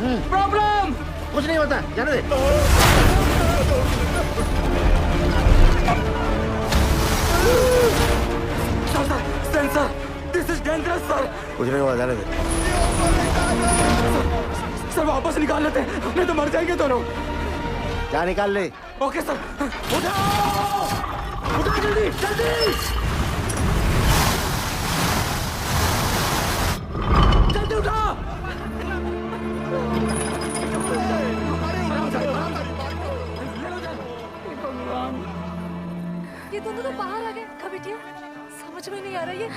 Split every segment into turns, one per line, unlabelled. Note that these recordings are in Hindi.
प्रॉब्लम।
कुछ नहीं होता, जाने दे।
Sensor, this is dangerous sir.
कुछ नहीं हुआ, जाने दे।
सर वापस निकाल लेते हैं, नहीं तो मर जाएंगे दोनों।
जा निकाल ले।
Okay sir.
उठाओ, उठाओ जल्दी जल्दी जल्दी उठाओ।
ये दोनों तो बाहर आ गए। कहाँ बैठी हो? समझ में नहीं आ रहा ये।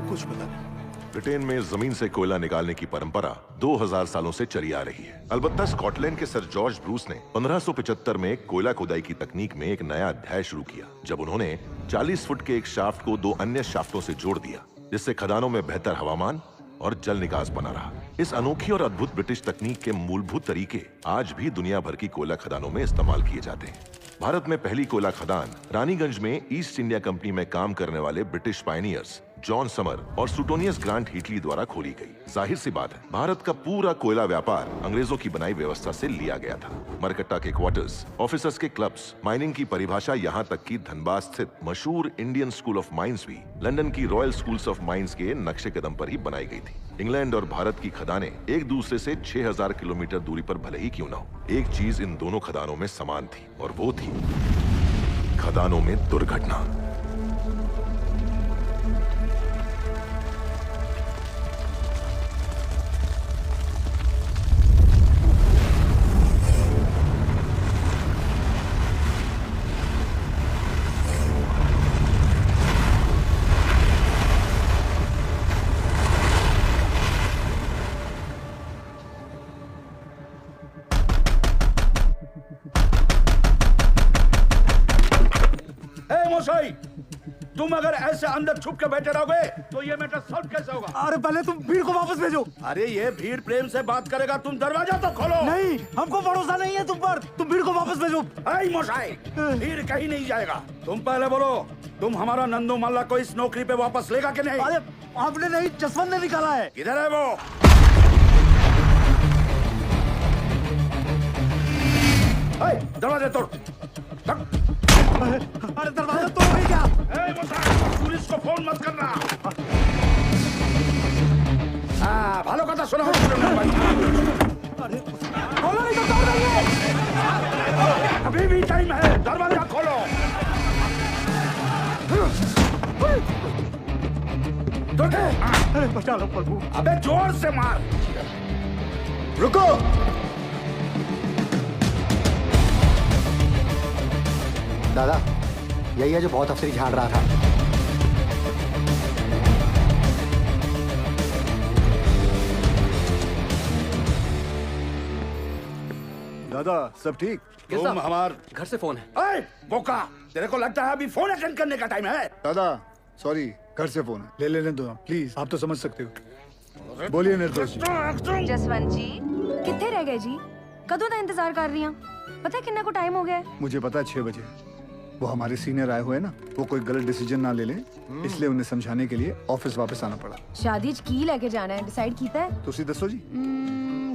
कुछ पता नहीं। ब्रिटेन में जमीन से कोयला निकालने की परंपरा 2000 सालों से चली आ रही है। अलबत्ता स्कॉटलैंड के सर जॉर्ज ब्रूस ने 1575 में कोयला खुदाई की तकनीक में एक नया अध्याय शुरू किया, जब उन्होंने 40 फुट के एक शाफ्ट को 2 अन्य शाफ्टों से जोड़ दिया, जिससे खदानों में बेहतर हवामान और जल निकास बना रहा। इस अनोखी और अद्भुत ब्रिटिश तकनीक के मूलभूत तरीके आज भी दुनिया भर की कोयला खदानों में इस्तेमाल किए जाते हैं। भारत में पहली कोयला खदान रानीगंज में ईस्ट इंडिया कंपनी में काम करने वाले ब्रिटिश पायनियर्स जॉन समर और सुटोनियस ग्रांट हीटली द्वारा खोली गई। जाहिर सी बात है, भारत का पूरा कोयला व्यापार अंग्रेजों की बनाई व्यवस्था से लिया गया था। मरकट्टा के क्वार्टर्स, ऑफिसर्स के क्लब्स, माइनिंग की परिभाषा, यहाँ तक कि धनबाद स्थित मशहूर इंडियन स्कूल ऑफ माइंस भी लंदन की रॉयल स्कूल्स ऑफ माइंस के नक्शे कदम पर ही बनाई गई थी। इंग्लैंड और भारत की खदानें एक दूसरे से 6000 किलोमीटर दूरी पर भले ही क्यों न हो, एक चीज इन दोनों खदानों में समान थी, और वो थी खदानों में दुर्घटना।
तुम अगर ऐसे अंदर छुप के बैठे रहोगे तो ये मैटर सॉल्व कैसे होगा?
अरे पहले तुम भीड़ को वापस भेजो।
अरे ये भीड़ प्रेम से बात करेगा, तुम दरवाजा तो खोलो।
नहीं, हमको भरोसा नहीं है तुम पर। तुम भीड़ को वापस भेजो।
ऐ मोशाई, भीड़ कहीं नहीं जाएगा। तुम पहले बोलो, तुम हमारा नंदू मल्ला को इस नौकरी पे वापस लेगा कि नहीं?
अरे आपने नहीं, जसवंत ने निकाला है।
किधर है वो? दरवाजा तोड़।
अरे दरवाजा तोड़ रही क्या?
पुलिस को फोन मत करना। भालो कथा सुना।
अरे खोलो नहीं तो तोड़ देंगे।
अभी भी टाइम है, दरवाजा खोलो।
अरे बचा लो प्रभु।
अबे जोर से मार।
रुको। दादा, यही है जो बहुत अफसरी झाड़ रहा था।
दादा सब ठीक?
तुम हमार
घर से फोन है।
ऐ बोका, तेरे को लगता है अभी फोन अटेंड करने का टाइम है?
दादा सॉरी, घर से फोन है, ले लेने दो प्लीज, आप तो समझ सकते हो। बोलिए निर्दोष जी।
जसवंत जी कितने रह गए जी? कदों का इंतजार कर रही हूँ। पता है कितना को टाइम हो गया है?
मुझे पता है 6 बजे। वो हमारे सीनियर आए हुए हैं ना, वो कोई गलत डिसीजन ना ले लें, इसलिए उन्हें समझाने के लिए ऑफिस वापस आना पड़ा।
शादी की लेके जाना है, डिसाइड कीता है?
तुसी दसो जी।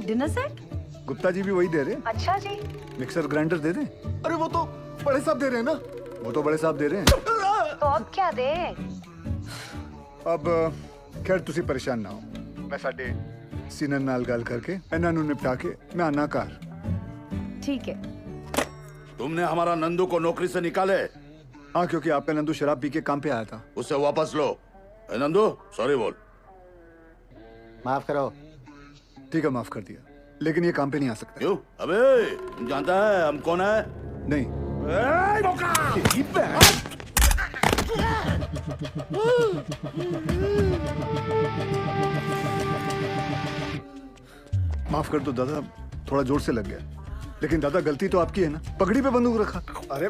Dinner set?
गुप्ता जी भी वही दे रहे।
अच्छा जी।
मिक्सर ग्राइंडर दे दें?
अरे वो तो बड़े साहब दे रहे हैं ना।
वो तो बड़े साहब दे रहे हैं।
तो अब क्या दे?
अब खैर तुसी परेशान ना हो, मैं साडे सीनियर नाल गल करके इन्हां नूं निपटा के मैं आना घर।
ठीक है।
तुमने हमारा नंदू को नौकरी से निकाले?
हाँ, क्योंकि आपका नंदू शराब पी के काम पे आया था।
उसे वापस लो। नंदू सॉरी बोल।
माफ करो।
ठीक है, माफ कर दिया, लेकिन ये काम पे नहीं आ सकता।
क्यों? अबे जानता है हम कौन है?
नहीं। माफ कर दो दादा, थोड़ा जोर से लग गया, लेकिन दादा गलती तो आपकी है ना, पगड़ी पे बंदूक रखा। अरे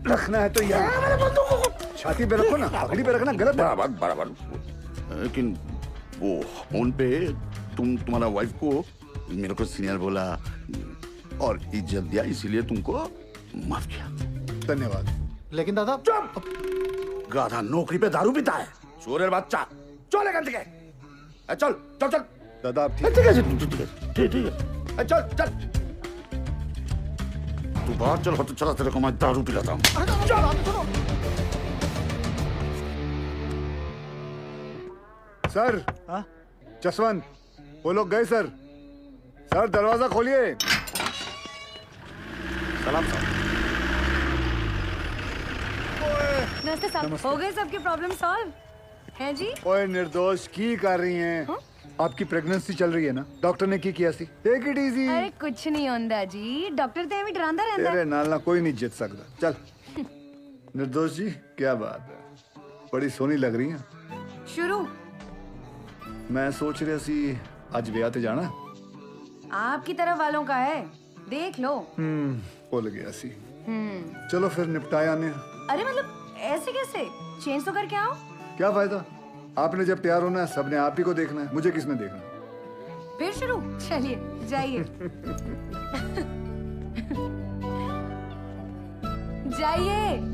रखना है तो यार छाती पे रखो ना, पगड़ी पे रखना गलत है।
बराबर बराबर। लेकिन वो फोन पे तुम्हारा वाइफ को मेरे को सीनियर बोला और इज्जत दिया, इसीलिए तुमको माफ किया।
धन्यवाद।
लेकिन दादा।
चुप! गाधा नौकरी पे दारू पीता है, चोरेर बच्चा। चल गंज के। चल चल चल
दादा आप
ठीक है ठीक है ठीक है चल चल तू बाहर चल तो चला तेरे को मैं दारू पिलाता हूँ
सर जसवंत वो लोग गए सर सर दरवाजा खोलिए
सलाम साहब
नमस्ते साहब, हो गए सबकी प्रॉब्लम सॉल्व हैं जी?
ओए निर्दोष की कर रही हैं आपकी प्रेगनेंसी चल रही है ना डॉक्टर ने की किया सी टेक इट इजी
अरे कुछ नहीं होंदा जी, डॉक्टर ते भी डरांदा रहंदा
तेरे नाल ना कोई नहीं जीत सकता चल निर्दोष जी क्या बात है बड़ी सोहनी लग रही है
शुरू।
मैं सोच रहा सी आज ब्याह ते जाना
आपकी तरफ वालों का है, देख लो।
भूल गया सी चलो फिर निपटाए आने
अरे मतलब ऐसे कैसे, चेंज तो करके आओ।
क्या फायदा आपने जब तैयार होना है सबने आप ही को देखना है मुझे किसने देखना है
फिर शुरू, चलिए जाइए जाइए।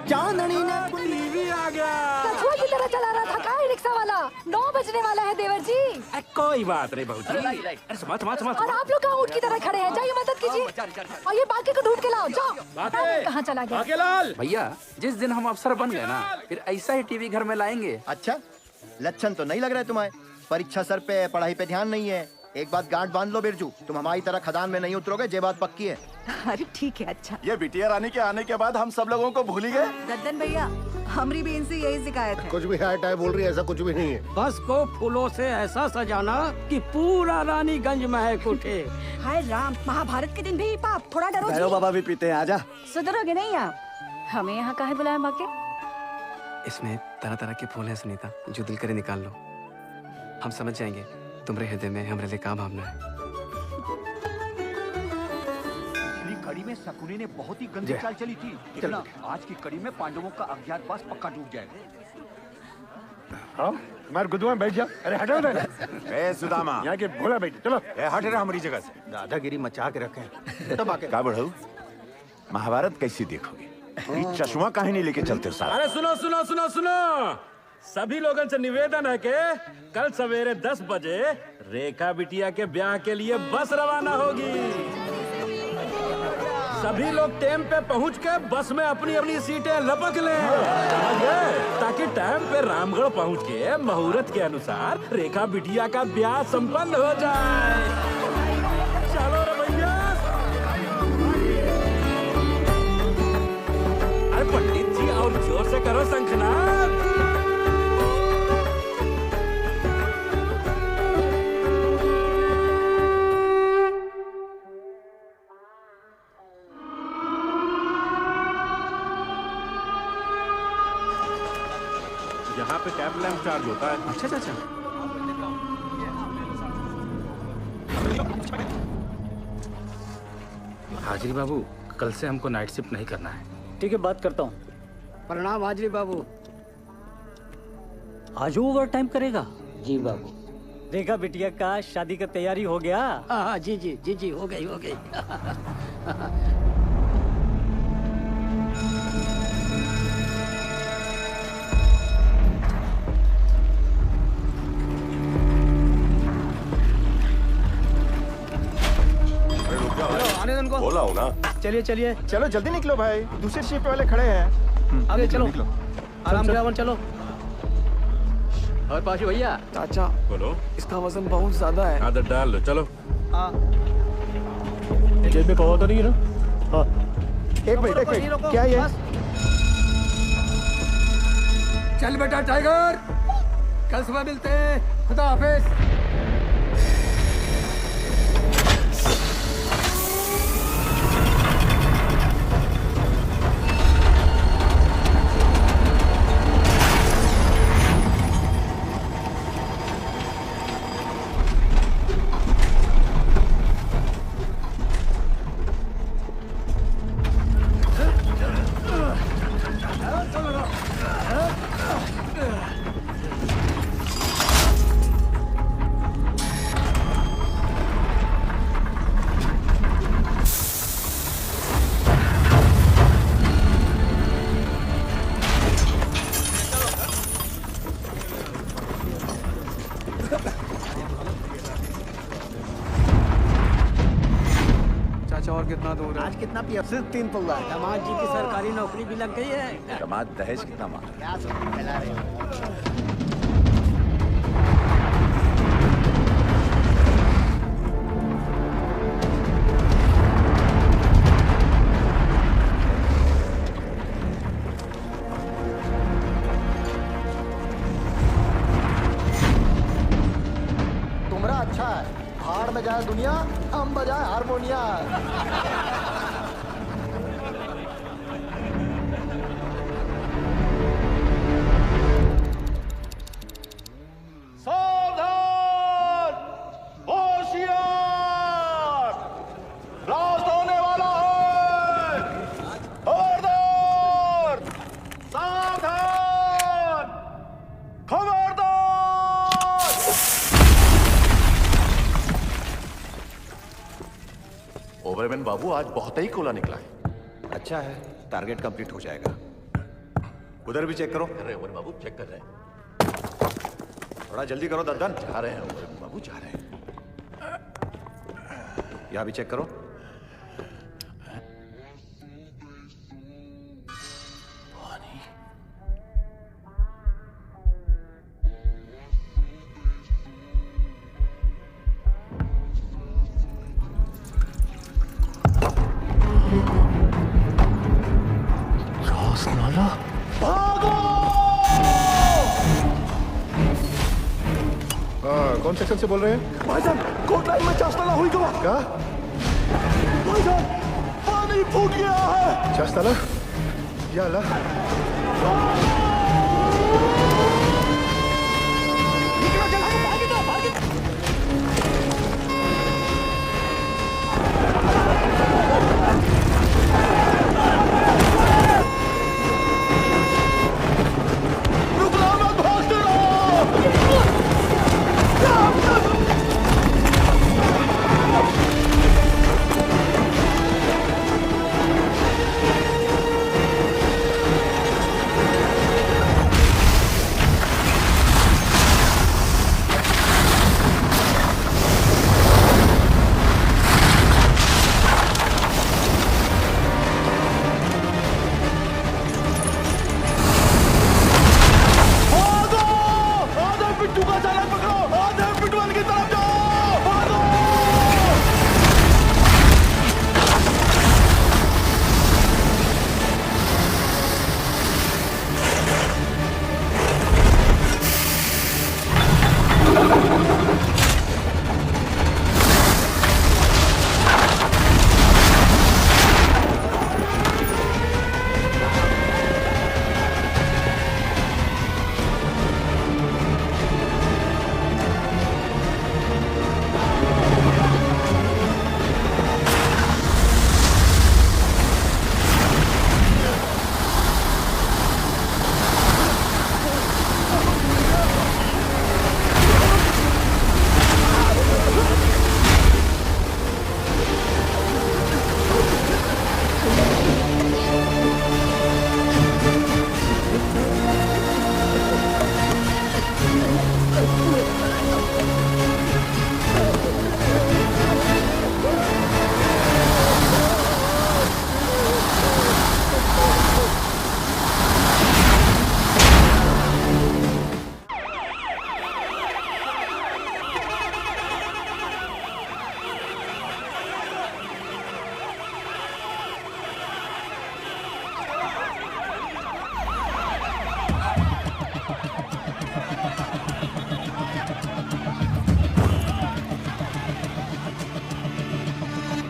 चांदनी ने टीवी आ गया।
कछुआ की तरह चला रहा था का रिक्शा वाला। 9 बजने वाला है देवर जी।
कोई बात नहीं बहू जी। अरे समझ
और आप लोग कहाँ ऊँट की तरह खड़े हैं, जाइए मदद कीजिए और ये बाकी को ढूंढ के लाओ। जाओ कहाँ चला गया
बाकेलाल।
भैया जिस दिन हम अफसर बन गए ना फिर ऐसा ही टीवी घर में लाएंगे।
अच्छा लक्षण तो नहीं लग रहे तुम्हारे परीक्षा सर पे पढ़ाई पे ध्यान नहीं है एक बात गांठ बांध लो बिरजू तुम हमारी तरह खदान में नहीं उतरोगे ये बात पक्की है
अरे ठीक है अच्छा।
ये बिटिया रानी के आने के बाद हम सब लोगों को भूल ही गए।
दद्दन भैया हमारी भी इनसे यही शिकायत है।
कुछ भी हाई टाई बोल रही है ऐसा कुछ भी नहीं है
बस को फूलों से ऐसा सजाना कि पूरा रानीगंज महक उठे।
हाय राम, महाभारत के दिन भी पाप, थोड़ा डरो जी।
बाबा भी पीते हैं, आजा।
सुधरोगे नहीं आप? हमें यहाँ काहे बुलाया बाके?
इसमें तरह तरह के फूल हैं सुनीता, जो दिल करे निकाल लो। हम समझ जाएंगे तुम्हारे हृदय में हमारे लिए क्या भावना है।
कड़ी में शकुनी ने बहुत ही गंदी चाल चली थी। इतना आज की कड़ी में पांडवों का अज्ञातवास पक्का डूब जाएगा।
हमारे गुद्दू में बैठ जा अरे हटो
ए सुदामा
यहाँ के भोला बैठ चलो
ए हट रहा हमारी जगह से।
दादागिरी मचा के रखे तब आके
का बढ़ाऊ महाभारत कैसी देखोगे ये चश्मा काहे नहीं लेके चलते हो साला।
अरे सुनो सुनो सुनो सुनो, सभी लोगों से निवेदन है कि कल सवेरे 10 बजे रेखा बिटिया के ब्याह के लिए बस रवाना होगी। सभी लोग टाइम पे पहुंच के बस में अपनी अपनी सीटें लपक लें, समझ गए? ताकि टाइम पे रामगढ़ पहुंच के मुहूर्त के अनुसार रेखा बिटिया का ब्याह संपन्न हो जाए। चलो रे भैया। अरे पंडित जी और जोर से करो शंखनाद। यहाँ पे कैब लैंप चार्ज होता है।
अच्छा अच्छा
हाजिरी बाबू कल से हमको नाइट शिफ्ट नहीं करना है।
ठीक है बात करता हूँ। प्रणाम हाजरी बाबू। आज ओवर टाइम करेगा?
जी बाबू।
रेखा बिटिया का शादी का तैयारी हो गया?
हाँ जी जी जी जी हो गई हो गई।
आने दो
बोला हो ना।
चलिए चलिए
चलो जल्दी निकलो भाई, दूसरी शिफ्ट वाले खड़े हैं।
आगे चलो, आराम से आराम चलो।
और पाशु भैया
चाचा
बोलो।
इसका वजन बहुत ज्यादा है।
आदत डाल लो, चलो। जेब में कहो तो नहीं ना? हाँ।
एक मिनट क्या ये
चल बेटा टाइगर, कल सुबह मिलते हैं। खुदा हाफिज।
कितना दूर है?
आज कितना पिया?
सिर्फ 3 पल्ला। दामाद जी की सरकारी नौकरी भी लग गई है।
दामाद दहेज कितना मांग?
क्या सब फैला रहे हो? तुमरा अच्छा है, भाड़ में जाए दुनिया, हम बजाए हारमोनिया।
सावधान! होशियार! ब्लास्ट होने वाला है! खबरदार! सावधान! खबरदार!
ओवरमैन बाबू, आज बहुत ही कोला निकला है।
अच्छा है, टारगेट कंप्लीट हो जाएगा। उधर भी चेक करो।
अरे ओवरमैन बाबू चेक कर रहे हैं।
थोड़ा जल्दी करो दद्दन।
जा रहे हैं ओवरमैन बाबू, जा रहे हैं।
यहाँ भी चेक करो।
हाँ, कौन सेक्शन से बोल रहे हैं?
भाईजान, कोटलाई में चास्ताला हुई गवा।
क्या?
भाईजान, पानी फूट गया है।
चास्ताला? या अल्लाह।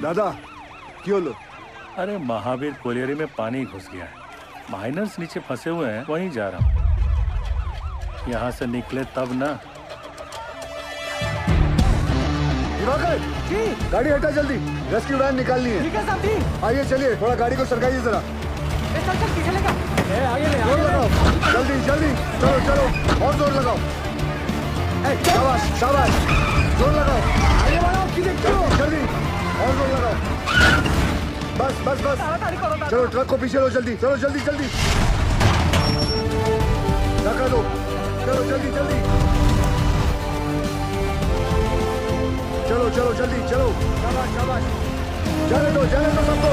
दादा क्यों लो?
अरे महावीर कोलियरी में पानी घुस गया है। माइनर्स नीचे फंसे हुए हैं, वहीं जा रहा हूँ। यहाँ से निकले तब ना।
दिवाकर जी, गाड़ी हटा जल्दी, रेस्क्यू वैन निकालनी है।
ठीक है साहब जी।
आइए चलिए, थोड़ा गाड़ी को सरकाइए जरा।
चल चल पीछे लगा। आगे ले
जोर लगाओ, जल्दी जल्दी, चलो चलो और जोर लगाओ। शाबाश शाबाश, जोर लगाओ, आगे बढ़ाओ, जल्दी जल्दी और जोर लगाओ। बस बस बस, चलो ट्रक को पीछे लो जल्दी, चलो जल्दी जल्दी, धक्का दो, चलो जल्दी जल्दी, चलो चलो जल्दी चलो, शाबाश शाबाश। जाने दो सबको।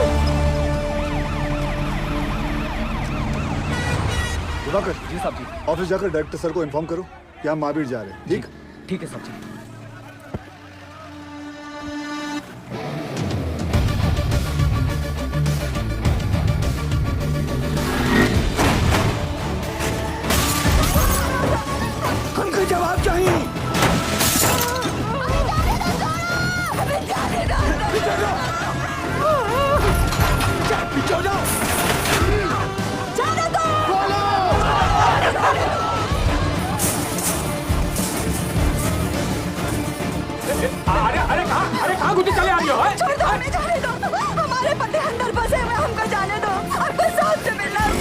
दिवाकर
जी साहब जी।
ऑफिस जाकर डायरेक्टर सर को इन्फॉर्म करो कि हम महावीर जा रहे हैं। ठीक
ठीक है साहब जी। हमको जवाब चाहिए। पीछे हो जाओ।
जाने दो।
अरे कहाँ घुसी चले आ रही हो?
छोड़ दो, हमें जाने दो। हमारे पति अंदर फंसे हुए, हमको जाने दो। हमको साहब से मिलना है।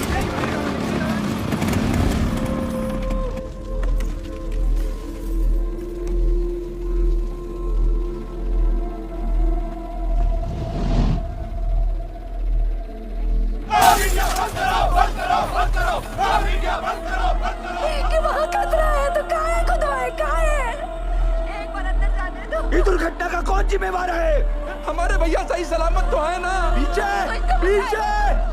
कि वहाँ खतरा है तो कहाँ है खुदा है, कहाँ है? एक बार अंदर जाने दो।
इस दुर्घटना का कौन जिम्मेवार है?
हमारे भैया सही सलामत तो है ना?
पीछे पीछे।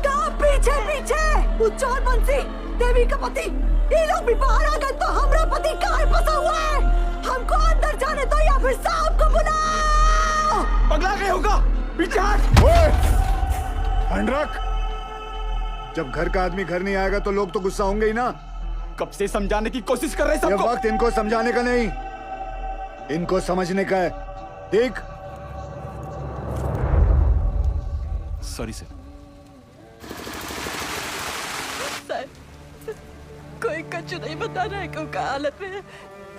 कहाँ पीछे पीछे? उच्चार बंसी देवी का पति, ये लोग भी बाहर आ गए तो हमारा पति कहाँ फंसा हुआ है? हमको अंदर जाने दो या फिर साहब को बुलाओ।
पगला गए होगा। पीछे हट।
हैंड रख। जब घर का आदमी घर नहीं आएगा तो लोग तो गुस्सा होंगे ही ना।
कब से समझाने की कोशिश कर रहे हैं
ये
सबको।
वक्त इनको समझाने का नहीं, इनको समझने का है। देख,
सॉरी सर।
कोई कच्चू नहीं बता रहा है क्यों का हालत में है।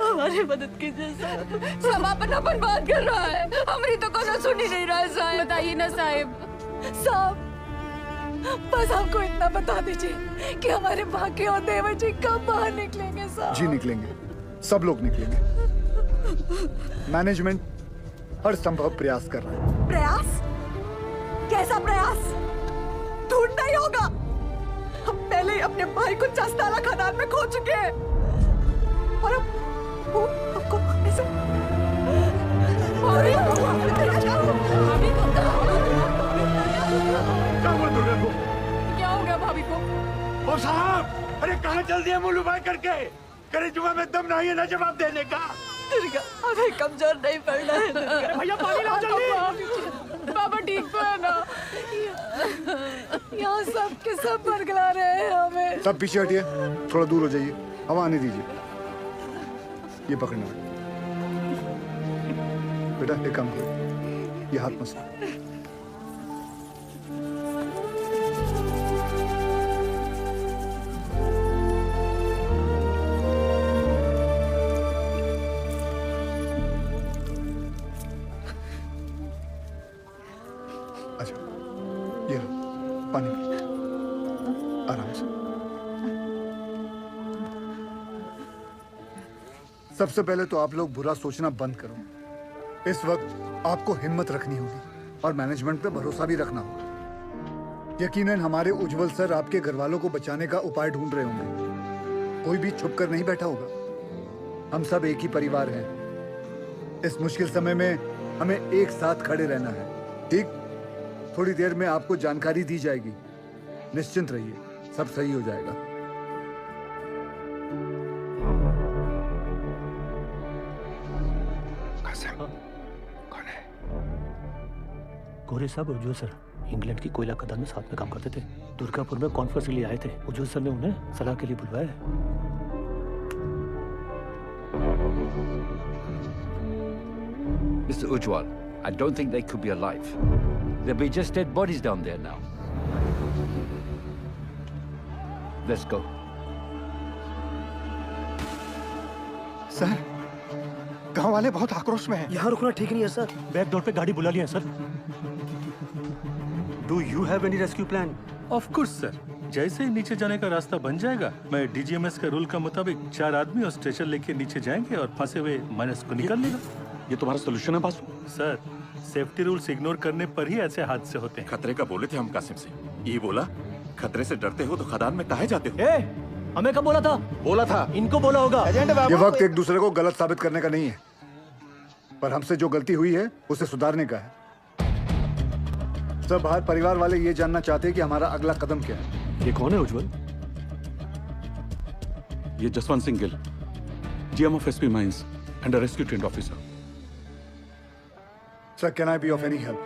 हमारी मदद कीजिए साहब। सब अपन बात कर रहा है, हमारी तो कोनो सुन ही नहीं रहा है साहब। बताइए ना साहब। साहब बस हमको इतना बता दीजिए कि हमारे भाग्य और देवर जी कब बाहर निकलेंगे साहब।
जी निकलेंगे, सब लोग निकलेंगे। मैनेजमेंट हर संभव प्रयास कर रहा है।
प्रयास? कैसा प्रयास? ढूंढना ही होगा। हम पहले ही अपने भाई को चस्ताला खदान में खो चुके हैं और अब वो हमको ऐसे क्या हो गया भाभी को?
ओ साहब, अरे कहाँ चल दिया मुल्लू भाई करके? करे जुआ में दम नहीं है ना जवाब देने का।
दुर्गा हमें कमजोर नहीं पड़ना है दुर्गा।
भैया पानी लाओ जल्दी।
बाबा ठीक तो है ना? यहाँ सब के सब बरगला रहे हैं हमें।
सब पीछे हटिए, थोड़ा दूर हो जाइए, हवा आने दीजिए। ये पकड़ना बेटा, एक काम करो, ये हाथ मत। अच्छा, ये लो, पानी आराम से। सबसे पहले तो आप लोग बुरा सोचना बंद करो। इस वक्त आपको हिम्मत रखनी होगी और मैनेजमेंट पे भरोसा भी रखना होगा। यकीनन हमारे उज्जवल सर आपके घर वालों को बचाने का उपाय ढूंढ रहे होंगे। कोई भी छुप कर नहीं बैठा होगा। हम सब एक ही परिवार हैं। इस मुश्किल समय में हमें एक साथ खड़े रहना है। ठीक, थोड़ी देर में आपको जानकारी दी जाएगी। निश्चिंत रहिए, सब सही हो जाएगा।
कौन है? गोरे साहब उज्जवल सर इंग्लैंड की कोयला खदान में साथ में काम करते थे। दुर्गापुर में कॉन्फ्रेंस के लिए आए थे। उज्जवल सर ने उन्हें सलाह के लिए बुलवाया है।
Mr. Ujwal, I don't think they could be alive. There'll be just dead bodies down there now. Let's go.
Sir, गांव वाले बहुत आक्रोश में हैं।
यहाँ रुकना ठीक नहीं है सर। बैक डोर पे गाड़ी बुला लिया sir.
Do you have any rescue plan?
Of course sir. जैसे ही नीचे जाने का रास्ता बन जाएगा, मैं डीजीएमएस के रूल के मुताबिक 4 आदमी और स्ट्रेचर लेके नीचे जाएंगे और फंसे हुए माइनस को निकाल लेगा।
ये तुम्हारा सोल्यूशन है Basu?
Sir, safety rules ignore करने पर ही ऐसे हादसे होते हैं।
खतरे का बोले थे हम कासिम से। ये बोला, खतरे से डरते हो तो खदान में काहे जाते हो?
हमें कब बोला था?
बोला था,
इनको बोला होगा।
ये वक्त एक दूसरे को गलत साबित करने का नहीं है, पर हमसे जो गलती हुई है उसे सुधारने का है। सब बाहर परिवार वाले ये जानना चाहते हैं कि हमारा अगला कदम क्या है।
ये कौन है उज्जवल?
ये Jaswant Singh Gill, GM of SP Mines and a rescue trained officer.
Sir, can I be of any help?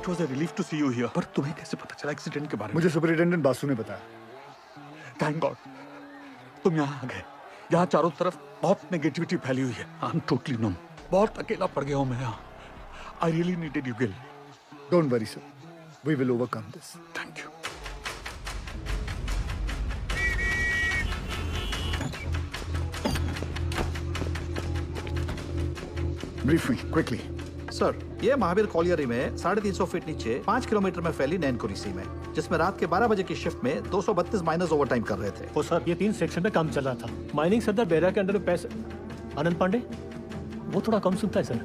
It was a relief to see you here. पर तुम्हें कैसे पता चला एक्सीडेंट के बारे में?
मुझे सुपरिटेंडेंट बासु ने बताया।
Thank God, तुम यहाँ आ गए। यहाँ चारों तरफ बहुत नेगेटिविटी फैली हुई है। I'm totally numb. बहुत अकेला पड़ गया हूँ मैं यहाँ। I really needed you, Gil.
Don't worry, sir. We will overcome this.
Thank you.
Brief me quickly.
Sir, ये महावीर कॉलियरी में 350 फीट नीचे 5 किलोमीटर में फैली नैनकुरी सी में, जिसमें रात के 12 बजे की शिफ्ट में 232 माइनर्स ओवरटाइम कर रहे थे।
ओ सर, ये 3 सेक्शन में काम चल रहा था। माइनिंग सरदार बेहरा के अंडर में पैसे आनंद पांडे, वो थोड़ा कम सुनता है सर।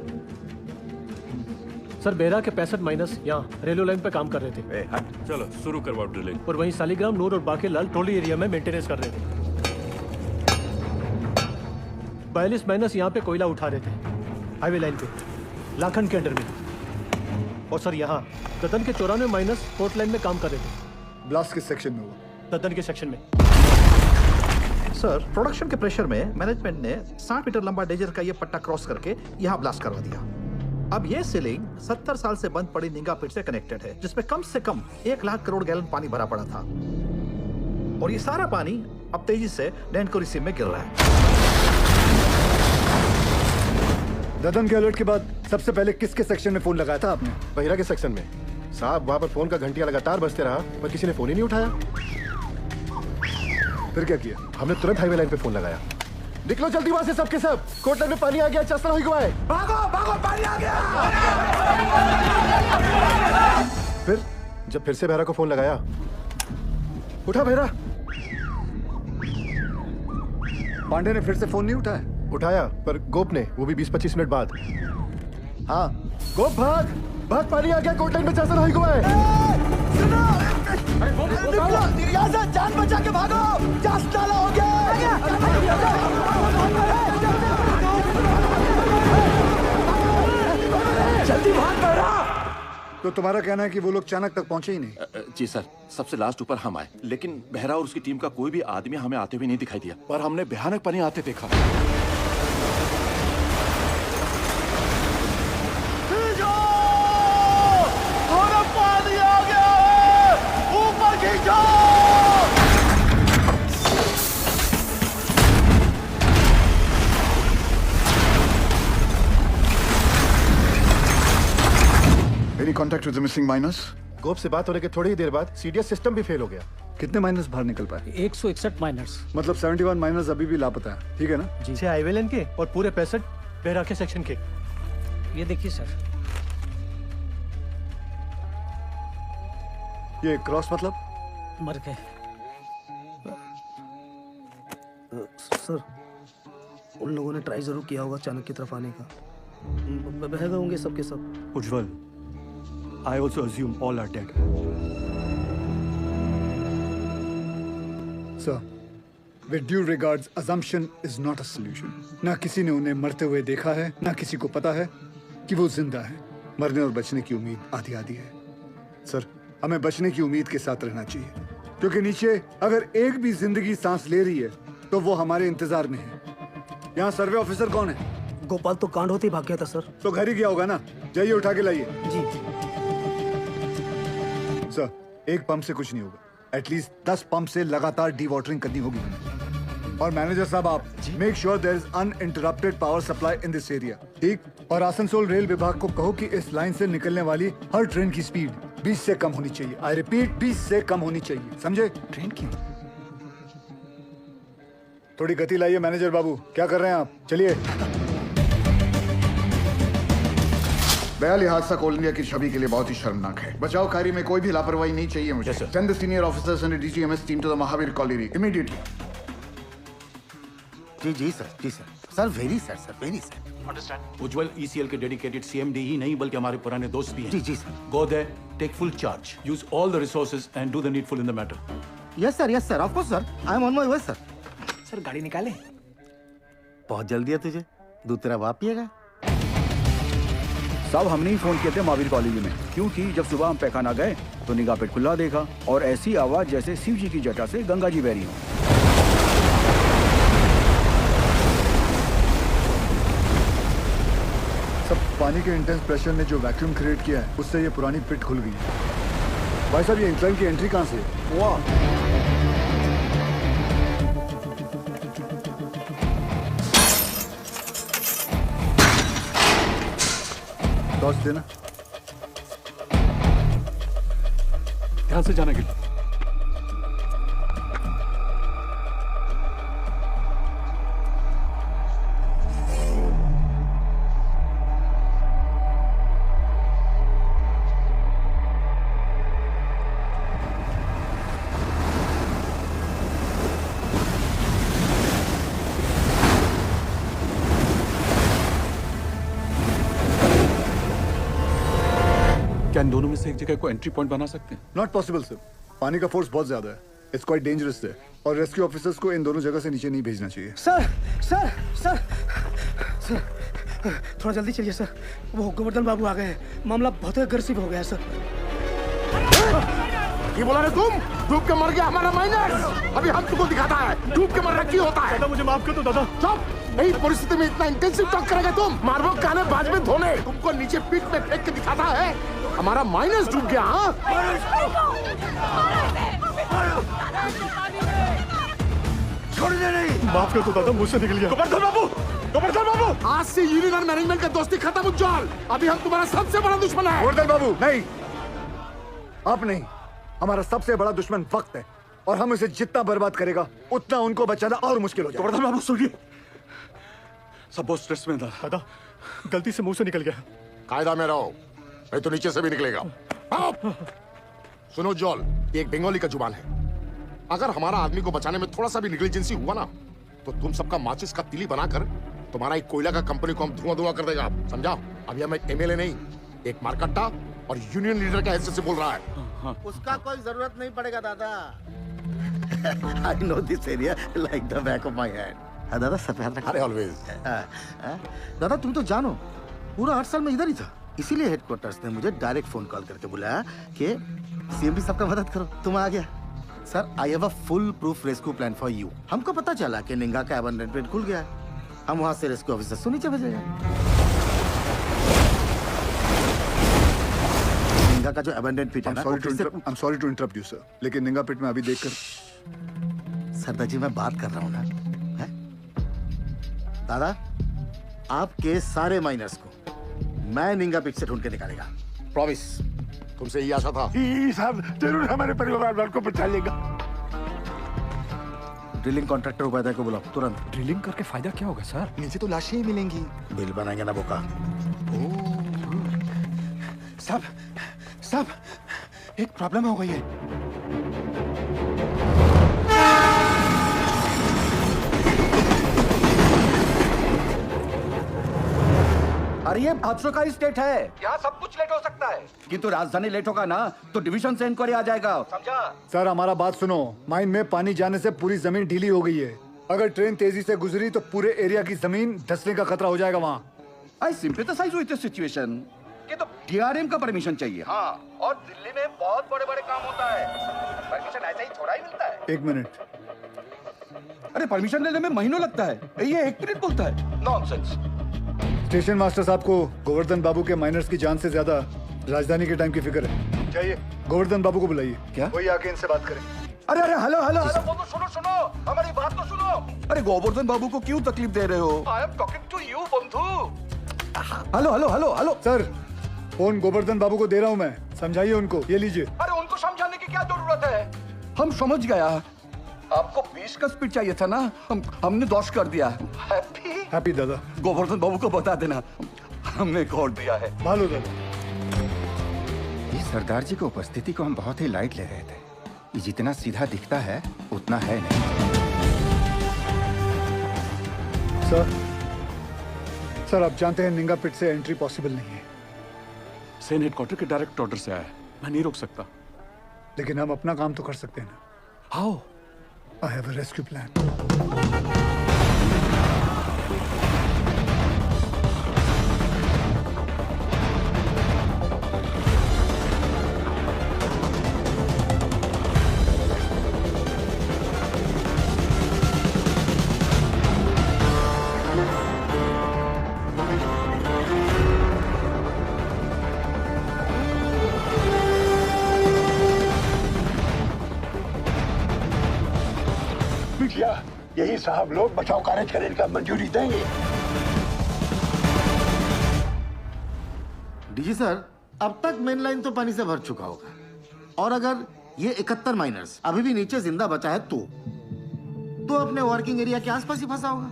सर, बेहरा के 65 माइनस यहाँ रेलवे लाइन पे काम कर रहे थे।
चलो शुरू करवाओ ड्रिलिंग।
और वहीं सालीग्राम, नूर और बाकी लाल ट्रोली एरिया में मेंटेनेंस कर रहे थे। 42 माइनस यहाँ पे कोयला उठा रहे थे हाईवे लाइन पे, लाखन के अंडर में। और सर, यहाँ ददन के 94 माइनस पोर्ट लाइन में काम कर रहे थे।
ब्लास्ट किस सेक्शन में हुआ?
ददन के सेक्शन में।
सर, प्रोडक्शन के प्रेशर में मैनेजमेंट ने 60 मीटर लंबा डेजर का ये पट्टा क्रॉस करके यहाँ ब्लास्ट करवा दिया। अब ये सीलिंग 70 साल से बंद पड़ी निंगा पिट से कनेक्टेड है, जिसमें कम से कम 1 लाख करोड़ गैलन पानी भरा पड़ा था। और ये सारा पानी अब तेजी से नैनकुरी सी में गिर रहा है।
ददन के अलर्ट के बाद सबसे पहले किसके सेक्शन में फोन लगाया था आपने?
बहिरा के सेक्शन में। साहब, वहाँ पर फोन का घंटिया लगातार बजते रहा, पर किसी ने फोन ही नहीं उठाया।
फिर क्या किया?
हमने तुरंत हाईवे लाइन पे फोन लगाया। निकलो जल्दी वहाँ से सबके सब, कोर्ट लाइन में पानी आ गया, चस्तर हुई गुआ है।
भागो भागो, पानी आ गया।
फिर जब फिर से बहरा को फोन लगाया, उठा बहरा।
पांडे ने फिर से फोन नहीं उठाया?
उठाया, पर गोप ने, वो भी 20-25 मिनट बाद। हाँ, गोप भाग भाग, पानी आ गया, कोर्ट लाइन में चस्तर हुई गुआ है।
यहाँ से जान बचा के भागो, चस्तर हो गया। जल्दी भाग बहरा।
तो तुम्हारा कहना है कि वो लोग चाणक तक पहुंचे ही नहीं?
जी सर, सबसे लास्ट ऊपर हम आए, लेकिन बहरा और उसकी टीम का कोई भी आदमी हमें आते हुए नहीं दिखाई दिया, पर हमने भयानक पानी आते देखा।
पानी आ गया है, ऊपर खींचो।
Any contact with the missing miners?
गोप से बात होने के थोड़ी ही देर बाद CDS सिस्टम भी फेल हो गया।
कितने माइनर्स बाहर निकल पाए?
161 माइनर्स।
मतलब 71 माइनर्स अभी भी लापता है, ठीक है ना?
जी। 6 हाईवे लाइन के और पूरे 65 बेहरा के सेक्शन के। ये देखिए सर।
ये क्रॉस मतलब?
मर गए
सर। उन लोगों ने ट्राई जरूर किया होगा चाणक्य की तरफ आने का। बह गए होंगे सबके सब।
उज्जवल, I also assume all are dead.
Sir, with due regards, assumption is not a solution. ना किसी ने उन्हें मरते हुए देखा है, ना किसी को पता है कि वो जिंदा है। मरने और बचने की उम्मीद आधी आधी है। सर, हमें बचने की उम्मीद के साथ रहना चाहिए, क्योंकि नीचे अगर एक भी जिंदगी सांस ले रही है तो वो हमारे इंतजार में है। यहाँ सर्वे ऑफिसर कौन है?
गोपाल तो कांड होते ही भाग गया था सर।
तो घर ही गया होगा ना? जाइए उठा के लाइए।
जी।
सर, एक पंप से कुछ नहीं होगा, एटलीस्ट 10 पंप से लगातार डी वाटरिंग करनी होगी। और मैनेजर साहब, आप make sure there is uninterrupted power supply in this area, ठीक? और आसनसोल रेल विभाग को कहो कि इस लाइन से निकलने वाली हर ट्रेन की स्पीड 20 से कम होनी चाहिए। आई रिपीट, 20 से कम होनी चाहिए, समझे?
ट्रेन की?
थोड़ी गति लाइए मैनेजर बाबू। क्या कर रहे हैं आप? चलिए।
बहरहाल ये हादसा कोल इंडिया की छवि के लिए बहुत ही शर्मनाक है। बचाव कार्य में कोई भी लापरवाही नहीं चाहिए मुझे। Send the senior officers and DGMS team to the Mahavir Colony immediately.
जी सर, जी sir. Sir very sir, very sir.
Understand. Ujjwal ECL के डेडिकेटेड CMD ही नहीं बल्कि हमारे पुराने दोस्त भी हैं।
जी sir.
Go there, take full charge, use all the resources and do the needful in the matter.
Yes sir, of course sir. I am on my way sir.
Sir गाड़ी निकाले।
बहुत जल्दी है तुझे, दूध तेरा बाप पिएगा।
साहब हमने ही फोन किए थे महावीर कॉलोनी में, क्योंकि जब सुबह हम पैखाना गए तो निगाह पेट खुला देखा और ऐसी आवाज जैसे शिव जी की जटा से गंगा जी बह रही हो।
सब पानी के इंटेंस प्रेशर ने जो वैक्यूम क्रिएट किया है उससे ये पुरानी पिट खुल गई है। भाई साहब ये इंक्लाइन की एंट्री कहाँ से? वाह, टॉर्च देना।
ध्यान से जाना गिल। क्या इन दोनों में से एक जगह को एंट्री पॉइंट बना सकते हैं?
नॉट पॉसिबल सर, पानी का फोर्स बहुत ज्यादा है, इट्स क्वाइट डेंजरस है और रेस्क्यू ऑफिसर्स को इन दोनों जगह से नीचे नहीं भेजना चाहिए।
सर सर सर सर थोड़ा जल्दी चलिए सर, वो गोवर्धन बाबू आ गए हैं, मामला बहुत अग्रेसिव हो गया है सर।
ये बोला रे तुम, डूब के मर गया हमारा माइनर। अभी हम तुमको दिखाता है डूब के मरना क्यों होता है।
दादा मुझे माफ कर दो दादा।
चुप, यही परिस्थिति में इतना इंटेंसिव टॉक करेगा तुम? मारबो काने बाज में धोने, तुमको नीचे पीठ में फेंक के दिखाता है हमारा माइनस डूब गया। हाँ
छोड़ दे नहीं। माफ कर दो दादा, मुझसे निकल गया। गोवर्धन बाबू, गोवर्धन बाबू,
आज से यूनियन और मैनेजमेंट का दोस्ती खत्म उज्जवल। अभी हम तुम्हारा सबसे बड़ा दुश्मन है।
गोवर्धन बाबू नहीं, आप नहीं, हमारा सबसे बड़ा दुश्मन वक्त है और हम इसे जितना बर्बाद करेगा उतना उनको बचाना और मुश्किल हो जाएगा।
गोवर्धन बाबू सुनिए, सब बहुत स्ट्रेस में था दादा, गलती से मुंह से निकल गया।
कायदा में रहो, नहीं तो नीचे से भी निकलेगा। सुनो जॉल, ये एक बंगाली का जुबान है। अगर हमारा आदमी को बचाने में थोड़ा सा भी निग्लिजेंसी हुआ ना तो तुम सबका माचिस का तिली बनाकर तुम्हारा एक कोयला का कंपनी को हम धुआं कर देगा, समझा? अभी हम एक एमएलए नहीं, एक मारकट्टा और यूनियन लीडर का हैसियत से बोल रहा है।
उसका कोई जरूरत नहीं पड़ेगा दादा। I know this area like the back of my hand. दादा सब याद रखना।
अरे ऑलवेज।
दादा तुम तो जानो, पूरा 8 साल में इधर ही था, इसीलिए हेडक्वार्टर्स ने मुझे डायरेक्ट फोन कॉल करके बुलाया कि सीएम सबका मदद करो। तुम आ गया sir, I have a full proof rescue plan for you. हमको पता चला कि निंगा का अबंडन खुल गया है, हम वहां से रेस्क्यू ऑफिसर को नीचे भेजेंगे। निंगा का जो अबंडन पिट है ना,
I'm sorry to interrupt you sir, लेकिन निंगा पिट में अभी देखकर।
सरदार जी मैं बात कर रहा हूँ ना, है? दादा आपके सारे माइनर्स को मैं निंगा पिट से ढूंढ के निकालेगा, प्रॉमिस।
तुमसे यही आशा था।
साहब जरूर हमारे परिवार वालों को बचा लेगा।
ड्रिलिंग कॉन्ट्रैक्टर उपाध्याय को बुलाओ तुरंत।
ड्रिलिंग करके फायदा क्या होगा सर?
नीचे तो लाशें ही मिलेंगी, बिल बनाएंगे ना बोका।
साहब साहब एक प्रॉब्लम हो गई है।
अरे ये हादसों का स्टेट है, यहाँ सब कुछ लेट हो सकता है, किंतु राजधानी लेट होगा ना तो डिवीजन से इंक्वायरी आ जाएगा, समझा?
सर हमारा बात सुनो, माइन में पानी जाने से पूरी जमीन ढीली हो गई है। अगर ट्रेन तेजी से गुजरी तो पूरे एरिया की जमीन धंसने का खतरा हो जाएगा वहाँ।
आई सिंपैथाइज विद द सिचुएशन, कि तो डीआरएम का परमिशन चाहिए। हाँ, और दिल्ली में बहुत बड़े-बड़े काम होता है, परमिशन ऐसा ही थोड़ा ही मिलता है।
1 मिनट।
अरे परमिशन लेने में महीनों लगता है, ये 1 मिनट बोलता है, नॉनसेंस।
स्टेशन मास्टर साहब को गोवर्धन बाबू के माइनर्स की जान से ज्यादा राजधानी के टाइम की फिक्र है। चाहिए गोवर्धन बाबू को बुलाइए।
क्या?
वही आके इनसे बात करें।
अरे अरे हेलो हेलो हेलो, वो तो सुनो सुनो, हमारी बात तो सुनो। अरे गोवर्धन बाबू को क्यों तकलीफ दे रहे हो? I am talking to you बंधु। Hello hello hello hello
sir, phone Govardhan Babu को दे रहा हूँ मैं, समझाइए उनको। ये लीजिए।
अरे उनको समझाने की क्या जरूरत है, हम समझ गया। आपको 20 का स्पीड चाहिए था ना, हमने 10 कर दिया।
हैप्पी दादा।
गोवर्धन बाबू को बता देना हमने कोड दिया है।
भालो दादा।
ये सरदार जी की उपस्थिति को हम बहुत ही लाइट ले रहे थे, ये जितना सीधा दिखता है उतना है नहीं।
सर आप जानते हैं निंगा पिट से एंट्री पॉसिबल नहीं है।
सेन हेडक्वार्टर के डायरेक्ट ऑर्डर से आया है, मैं नहीं रोक सकता।
लेकिन हम अपना काम तो कर सकते हैं ना।
How?
I have a rescue plan.
यही साहब लोग बचाव कार्य करने का मंजूरी देंगे।
डीजी सर, अब तक मेन लाइन तो पानी से भर चुका होगा, और अगर ये 71 माइनर्स अभी भी नीचे जिंदा बचा है तो अपने वर्किंग एरिया के आसपास ही फंसा होगा,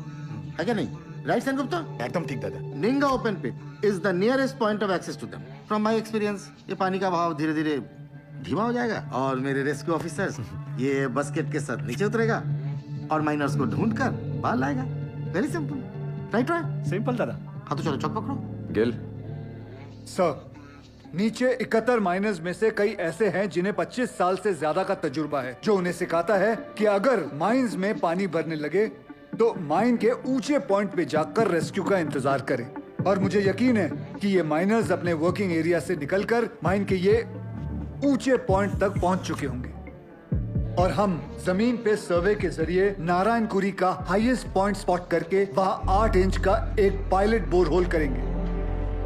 है क्या नहीं? राइट सैन गुप्ता?
एकदम ठीक दादा।
Ninga open pit is the nearest point of access to them. From my experience ये पानी का बहाव धीरे धीरे धीमा हो जाएगा और मेरे रेस्क्यू ऑफिसर्स ये बस्केट के साथ नीचे उतरेगा और माइनर्स को ढूंढ कर बाहर लाएगा। Very simple, right?
सिंपल दादा।
हाँ तो चलो चौक पकड़ो।
गिल सर, नीचे 71 माइनर्स में से कई ऐसे हैं जिन्हें 25 साल से ज्यादा का तजुर्बा है, जो उन्हें सिखाता है कि अगर माइंस में पानी भरने लगे तो माइन के ऊंचे पॉइंट पे जाकर रेस्क्यू का इंतजार करें। और मुझे यकीन है कि ये माइनर्स अपने वर्किंग एरिया से निकलकर माइन के ये ऊंचे पॉइंट तक पहुंच चुके होंगे और हम जमीन पे सर्वे के जरिए नारायणकुरी का हाईएस्ट पॉइंट स्पॉट करके वहां 8 इंच का एक पायलट बोरहोल करेंगे।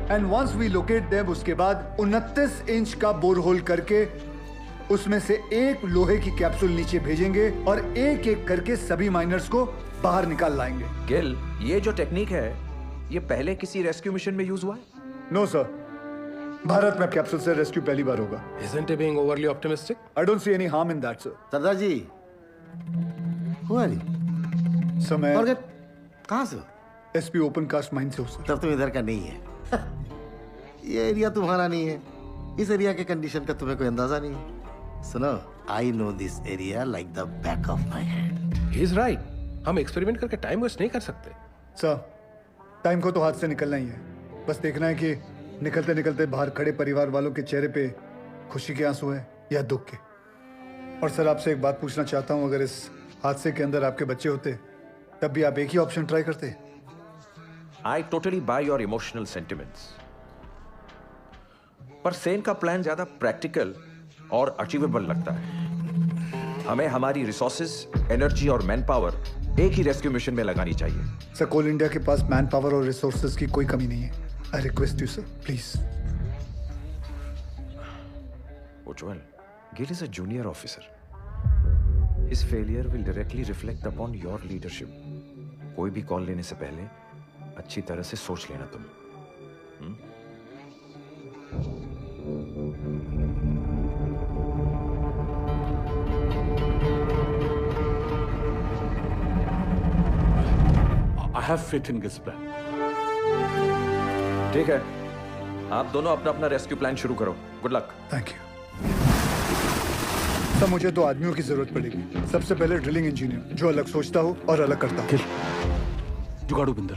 And once we locate them, उसके बाद 29 इंच का बोरहोल करके उसमें से एक लोहे की कैप्सूल नीचे भेजेंगे और एक एक करके सभी माइनर्स को बाहर निकाल लाएंगे।
गिल, ये जो टेक्निक है ये पहले किसी रेस्क्यू मिशन में यूज हुआ है?
नो सर, भारत में कैप्सूल से रेस्क्यू पहली बार होगा।
Isn't he being overly optimistic?
I don't see any harm in that, sir.
Sardar ji, who are you?
Sir मैं
Forget, कहाँ से?
एसपी ओपन कास्ट माइन से हूँ सर।
तब तुम इधर का नहीं है। ये एरिया तुम्हारा नहीं है, इस एरिया के कंडीशन का तुम्हें कोई अंदाजा नहीं है। सुनो, I know this area like the back of my hand.
He's right. हम एक्सपेरिमेंट करके टाइम वेस्ट नहीं कर सकते।
सर, टाइम को तो हाथ से निकलना ही है, बस देखना है कि निकलते निकलते बाहर खड़े परिवार वालों के चेहरे पे खुशी के आंसू है या दुख के। और सर आपसे एक बात पूछना चाहता हूं, अगर इस हादसे के अंदर आपके बच्चे होते तब भी आप एक ही ऑप्शन ट्राई करते?
I totally by your emotional sentiments, पर सेन का प्लान ज्यादा प्रैक्टिकल और अचीवेबल लगता है। हमें हमारी रिसोर्सेज, एनर्जी और मैन पावर एक ही रेस्क्यू मिशन में लगानी चाहिए।
सर, कोल इंडिया के पास मैन पावर और रिसोर्सेज की कोई कमी नहीं है। I request you sir, please.
Ujjwal, Gill is a junior officer. His failure will directly reflect upon your leadership. कोई भी कॉल लेने से पहले अच्छी तरह से सोच लेना तुम।
I have faith in this plan.
ठीक है, आप दोनों अपना अपना रेस्क्यू प्लान शुरू करो। Good luck.
Thank you sir. मुझे 2 आदमियों की जरूरत पड़ेगी। सबसे पहले ड्रिलिंग इंजीनियर, जो अलग सोचता हो और अलग करता हो।
जुगाड़ू बिंदर।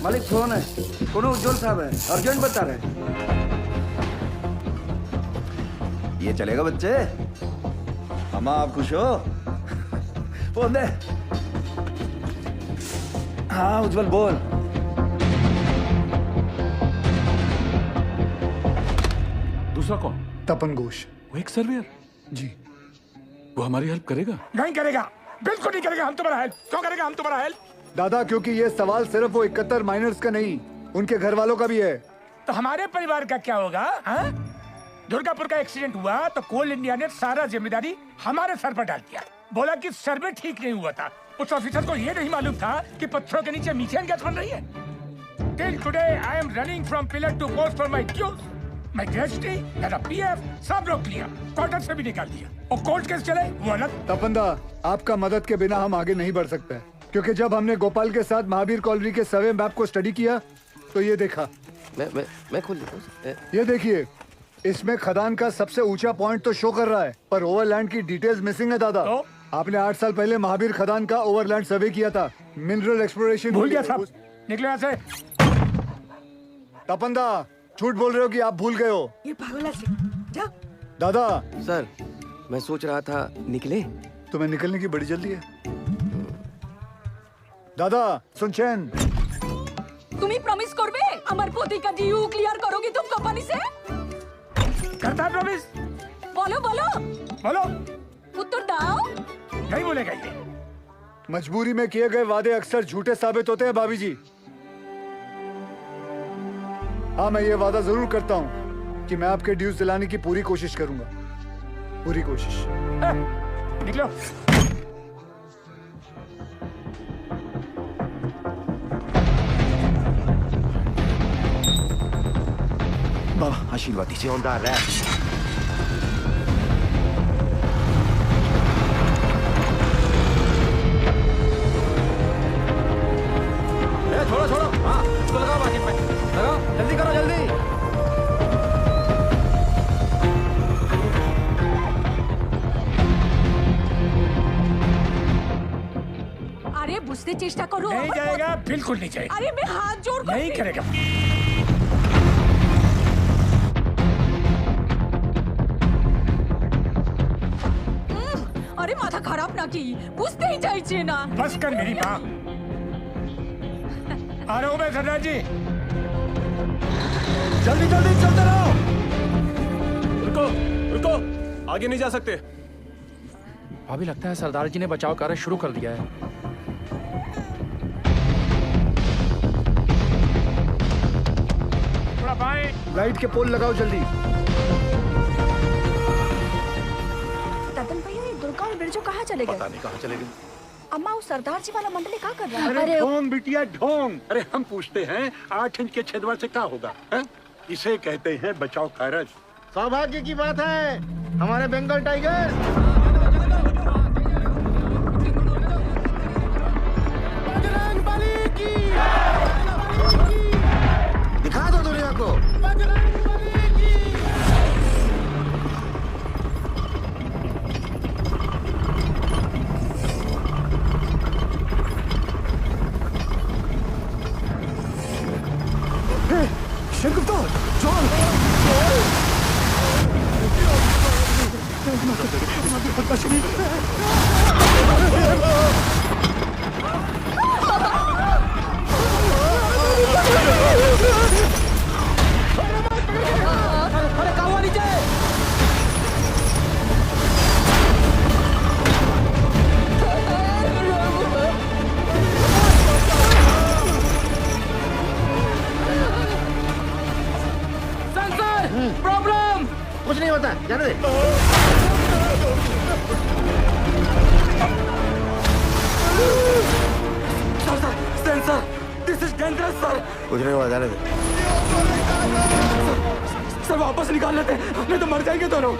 मालिक फोन है, कोनो उज्जवल साहब है, अर्जेंट बता रहे।
ये चलेगा बच्चे? अम्मा आप खुश हो? फोन दे। हाँ उज्जवल बोल।
दूसरा कौन?
तपन घोष।
वो एक सर्वेयर?
जी।
वो हमारी हेल्प करेगा?
नहीं करेगा, बिल्कुल नहीं करेगा। हम तुम्हारा हेल्प क्यों करेगा? हम तुम्हारा हेल्प
दादा, क्योंकि ये सवाल सिर्फ वो 71 माइनर्स का नहीं, उनके घर वालों का भी है।
तो हमारे परिवार का क्या होगा? दुर्गापुर का एक्सीडेंट हुआ तो कोल इंडिया ने सारा जिम्मेदारी हमारे सर पर डाल दिया। बोला कि सर्वे ठीक नहीं हुआ था। उस ऑफिसर को ये नहीं मालूम था कि पत्थरों के नीचे मीथेन गैस बन रही है। Till today I am running from pillar to post for my dues. मैं ग्रेजुटी, मेरा पीएफ सब रोक लिया, क्वार्टर से भी निकाल दिया। और कोर्ट केस चले वो अलग।
तपंदा, आपका मदद के बिना हम आगे नहीं बढ़ सकते, क्योंकि जब हमने गोपाल के साथ महावीर कॉलोनी के सर्वे मैप को स्टडी किया तो ये देखा।
मैं खोल देता हूं।
ये देखिए, इसमें खदान का सबसे ऊंचा पॉइंट तो शो कर रहा है, पर ओवरलैंड की डिटेल्स मिसिंग है दादा। तो? आपने 8 साल पहले महावीर खदान का ओवरलैंड सर्वे किया था। मिनरल एक्सप्लोरेशन
भूल गया साहब। निकलो यहाँ से।
तपंदा, झूठ बोल रहे हो कि आप भूल गए हो?
ये पागल से जा।
दादा सर, मैं सोच रहा था निकले।
तुम्हें निकलने की बड़ी जल्दी है दादा। सुनचैन,
তুমি প্রমিস করবে আমার প্রতিকা ডিউ ক্লিয়ার করোগে तुम कंपनी से?
करता है प्रॉमिस।
बोलो बोलो
बोलो।
उत्तर दाओ।
नहीं बोलेगा ये।
मजबूरी में किए गए वादे अक्सर झूठे साबित होते हैं भाभी जी। हाँ, मैं ये वादा जरूर करता हूँ कि मैं आपके ड्यूज दिलाने की पूरी कोशिश करूंगा। पूरी कोशिश।
निकलो।
बाबा आशीर्वाद दीजिए।
छोड़ो छोड़ो, हाँ इसको लगाओ बाकेट में, लगाओ जल्दी करो जल्दी।
अरे बुझते चेष्टा करो।
नहीं जाएगा, बिल्कुल नहीं जाएगा।
अरे मैं हाथ जोड़ कर
नहीं करेगा।
अरे माथा खराब ना की, बुझते ही जाइए ना।
बस कर मेरी माँ। आ रहा हूँ मैं सरदार जी।
जल्दी जल्दी चलते रहो। रुको रुको, आगे नहीं जा सकते।
अभी लगता है सरदार जी ने बचाव कार्य शुरू कर दिया है।
थोड़ा बाएं।
लाइट के पोल लगाओ जल्दी।
ततन भैया, ये दुर्गा और बिरजू कहाँ चले गए?
पता नहीं कहाँ चले गए।
अम्मा, उस सरदार जी वाला मंडली क्या कर रहा है?
अरे ढोंग बिटिया ढोंग। अरे हम पूछते हैं 8 इंच के छेदवा से क्या होगा है? इसे कहते हैं बचाव कार्य।
सौभाग्य की बात है, हमारे बंगाल टाइगर।
दिखा दो दुनिया को।
शंकुप्ता, जॉन,
अरे कहाँ नीचे?
प्रॉब्लम कुछ नहीं होता, जाने दे।
Sensor, this is dangerous sir.
कुछ नहीं हुआ, जाने दे।
सर वापस निकाल लेते, नहीं तो मर जाएंगे दोनों।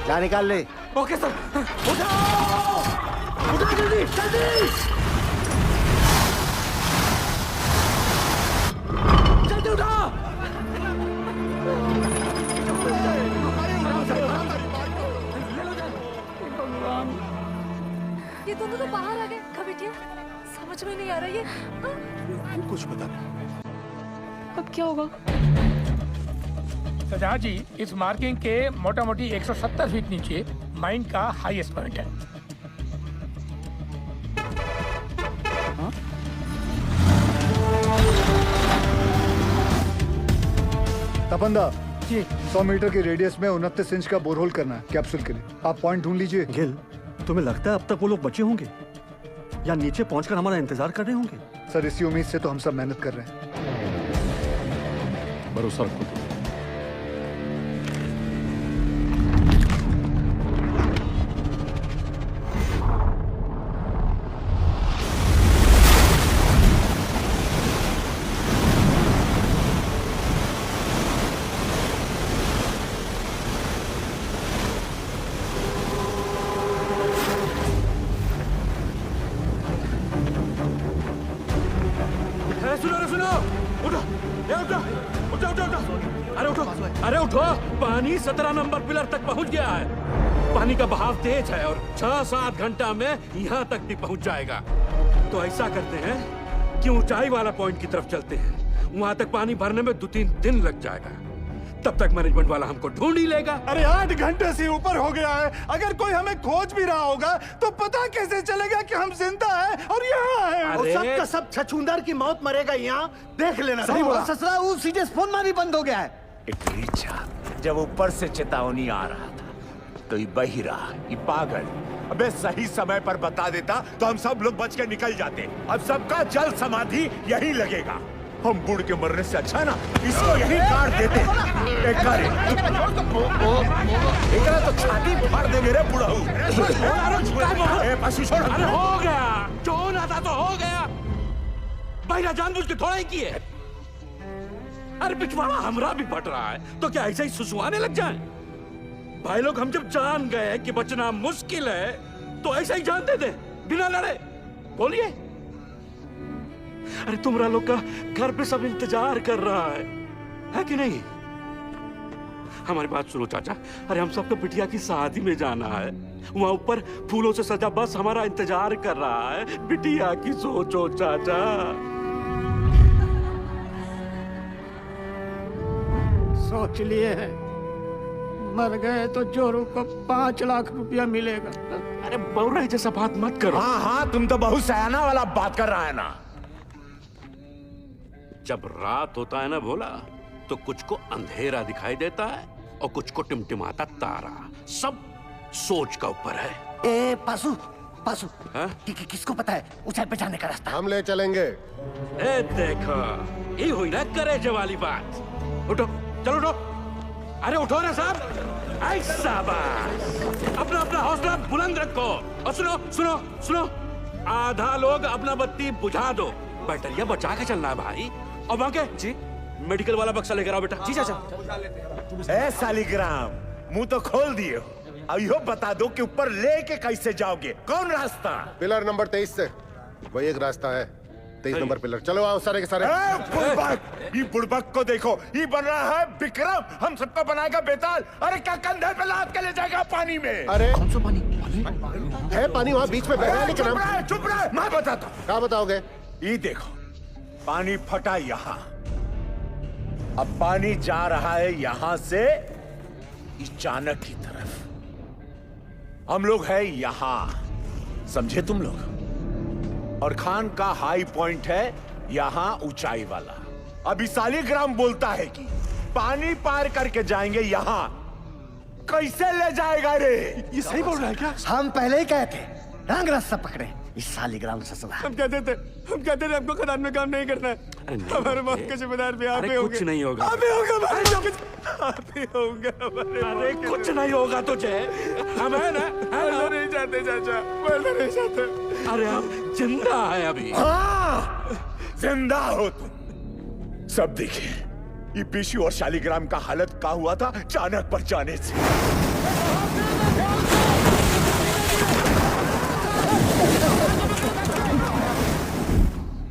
क्या निकाल ले?
Okay sir. उठाओ, उठाओ जल्दी जल्दी जल्दी उठाओ।
ये दोनों तो बाहर आ गए। खबेटिया, समझ में नहीं आ रहा ये।
कुछ पता नहीं।
अब क्या होगा?
सरदार जी, इस मार्किंग के मोटा मोटी 170 फीट नीचे माइन का हाईएस्ट पॉइंट है।
तपंदा जी, 100 मीटर के रेडियस में 29 इंच का बोरहोल करना है कैप्सूल के लिए। आप पॉइंट ढूंढ लीजिए।
गिल, तुम्हें लगता है अब तक वो लोग बचे होंगे या नीचे पहुंचकर हमारा इंतजार कर रहे होंगे?
सर, इसी उम्मीद से तो हम सब मेहनत कर रहे हैं।
भरोसा रखो।
अरे उठो, पानी 17 नंबर पिलर तक पहुंच गया है। पानी का बहाव तेज है और 6-7 घंटा में यहाँ तक भी पहुंच जाएगा। तो ऐसा करते हैं कि ऊंचाई वाला पॉइंट की तरफ चलते हैं। वहां तक पानी भरने में 2-3 दिन लग जाएगा। तब तक मैनेजमेंट वाला हमको ढूंढ ही लेगा।
अरे 8 घंटे से ऊपर हो गया है। अगर कोई हमें खोज भी रहा होगा तो पता कैसे चलेगा कि हम जिंदा हैं और यहाँ हैं?
वो सब का सब छछूंदर की मौत मरेगा यहाँ, देख लेना।
सही बोला।
ससुरा वो सीधे फोन मारी बंद हो गया है।
जब ऊपर से चेतावनी आ रहा था तो ये बहिरा, ये पागल अबे सही समय पर बता देता तो हम सब लोग बच के निकल जाते। अब सबका जल समाधि यही लगेगा। हम बुढ़ के मरने से अच्छा ना इसको यही काट देते। बेकार एकरा तो छाती फाड़ दे मेरे बुढ़ाऊ। ए पशु छोड़।
अरे हो गया, जो होना था तो हो गया। भाई जानबूझ के थोड़ा ही किए। अरे पिछवाड़ा हमरा भी फट रहा है तो क्या ऐसे ही सुसुआने लग जाए? भाई लोग हम जब जान गए कि बचना मुश्किल है तो ऐसे ही जान दे दे बिना लड़े। बोलिए। अरे तुमरा लोग का घर पे सब इंतजार कर रहा है कि नहीं? हमारी बात सुनो चाचा। अरे हम सबको बिटिया की शादी में जाना है। वहां ऊपर फूलों से सजा बस हमारा इंतजार कर रहा है। बिटिया की सोचो चाचा।
सोच लिए हैं, मर गए तो जोरू को 5 लाख रुपया मिलेगा।
अरे बौरा जैसा बात मत करो।
हाँ हाँ, तुम तो बहुत सयाना वाला बात कर रहा है ना।
जब रात होता है ना भोला, तो कुछ को अंधेरा दिखाई देता है और कुछ को टिमटिमाता तारा। सब सोच का ऊपर है।
ए पासु, पासु, किसको पता है ऊंचाई पे जाने का रास्ता?
हम ले चलेंगे।
ए देखो, ये हुई ना करेजे वाली बात। उठो, चलो उठो। अरे उठो ना साहब। ऐसा बात। अपना अपना हौसला बुलंद रखो। और सुनो सुनो सुनो, आधा लोग अपना बत्ती बुझा दो। बैटरिया बचा के चलना है भाई। और वहां के जी मेडिकल वाला बक्सा लेकर आओ बेटा। जी चाचा।
ए सालिग्राम, मुंह तो खोल दिए हो। अब यो बता दो कि ऊपर लेके कैसे जाओगे? कौन रास्ता?
पिलर नंबर 23 से। वही एक रास्ता है, 23 नंबर पिलर। चलो आओ सारे के सारे।
ये बुड़बक को देखो, ये बन रहा है विक्रम। हम सबको बनाएगा बेताल। अरे क्या कंधे पे लाद के ले जाएगा पानी में?
अरे
कौन सा पानी?
है पानी वहाँ बीच में बह रहा है। लेकिन
चुप रहे, मैं बताता हूँ।
क्या बताओगे?
ये देखो, पानी फटा यहाँ। अब पानी जा रहा है यहां से चाणक की तरफ। हम लोग है यहां, समझे तुम लोग? और खान का हाई पॉइंट है यहां ऊंचाई वाला। अभी सालिग्राम बोलता है कि पानी पार करके जाएंगे यहां। कैसे ले जाएगा रे?
ये सही बोल रहा है क्या? हम पहले ही कहे थे, रंग रास्ता पकड़े। इस सालिग्राम से ससुरा।
हम कहते थे हमको खदान में काम नहीं करना है। हमारे मौत के जिम्मेदार भी आप ही होंगे।
कुछ नहीं होगा।
आप ही होगा। आप ही होगा।
अरे कुछ नहीं होगा तुझे। हम है ना?
मरना नहीं चाहते चाचा, मरना नहीं चाहते।
अरे आप जिंदा है अभी।
हाँ, जिंदा हो तुम। सब देखिए, ये पीशू और शालिग्राम का हालत क्या हुआ था चाणक पर जाने से।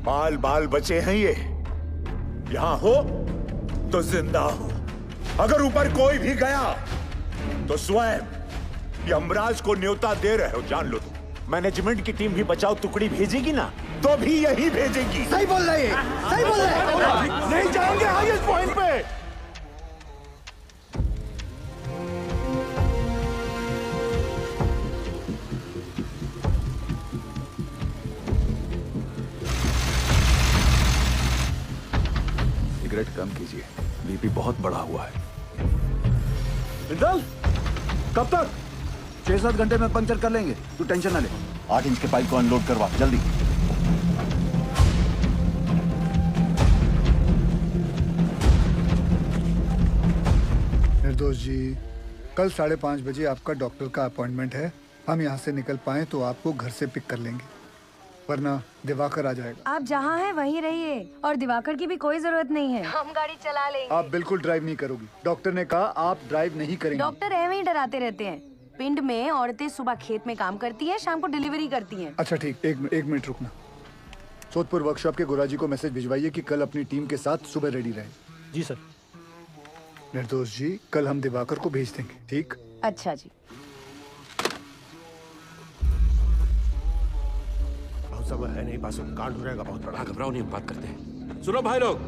बाल बाल बचे हैं ये। यहां हो तो जिंदा हो। अगर ऊपर कोई भी गया तो स्वयं यमराज को न्योता दे रहे हो, जान लो तुम। मैनेजमेंट की टीम भी बचाओ टुकड़ी भेजेगी ना, तो भी यही भेजेगी।
सही बोल रहे हैं, सही बोल रहे हैं।
नहीं जाएंगे हाईएस्ट पॉइंट पे।
सिगरेट कम कीजिए, बीपी बहुत बढ़ा हुआ है।
बिंदल, कब तक? 6-7 घंटे में पंक्चर कर लेंगे, तू टेंशन ना ले।
8 इंच के पाइप को अनलोड करवा, जल्दी।
निर्दोष जी, कल 5:30 बजे आपका डॉक्टर का अपॉइंटमेंट है। हम यहाँ से निकल पाए तो आपको घर से पिक कर लेंगे, वरना दिवाकर आ जाएगा।
आप जहाँ हैं वहीं रहिए और दिवाकर की भी कोई जरूरत नहीं है। हम गाड़ी चला लेंगे।
आप बिल्कुल ड्राइव नहीं करोगी। डॉक्टर ने कहा आप ड्राइव नहीं करेंगे।
डॉक्टर ऐਵੇਂ ही डराते रहते हैं। पिंड में औरतें सुबह खेत में काम करती हैं, शाम को डिलीवरी करती हैं।
अच्छा ठीक, एक मिनट रुकना। सोदपुर वर्कशॉप के गुराजी को मैसेज भिजवाइए कि कल अपनी टीम के साथ सुबह रेडी रहे।
जी सर।
निर्दोष जी, कल हम दिवाकर को भेज देंगे, ठीक?
अच्छा जी।
सब है नहीं, पास कांड हो जाएगा बहुत बड़ा।
घबराओ नहीं, बात करते हैं। सुनो भाई लोग,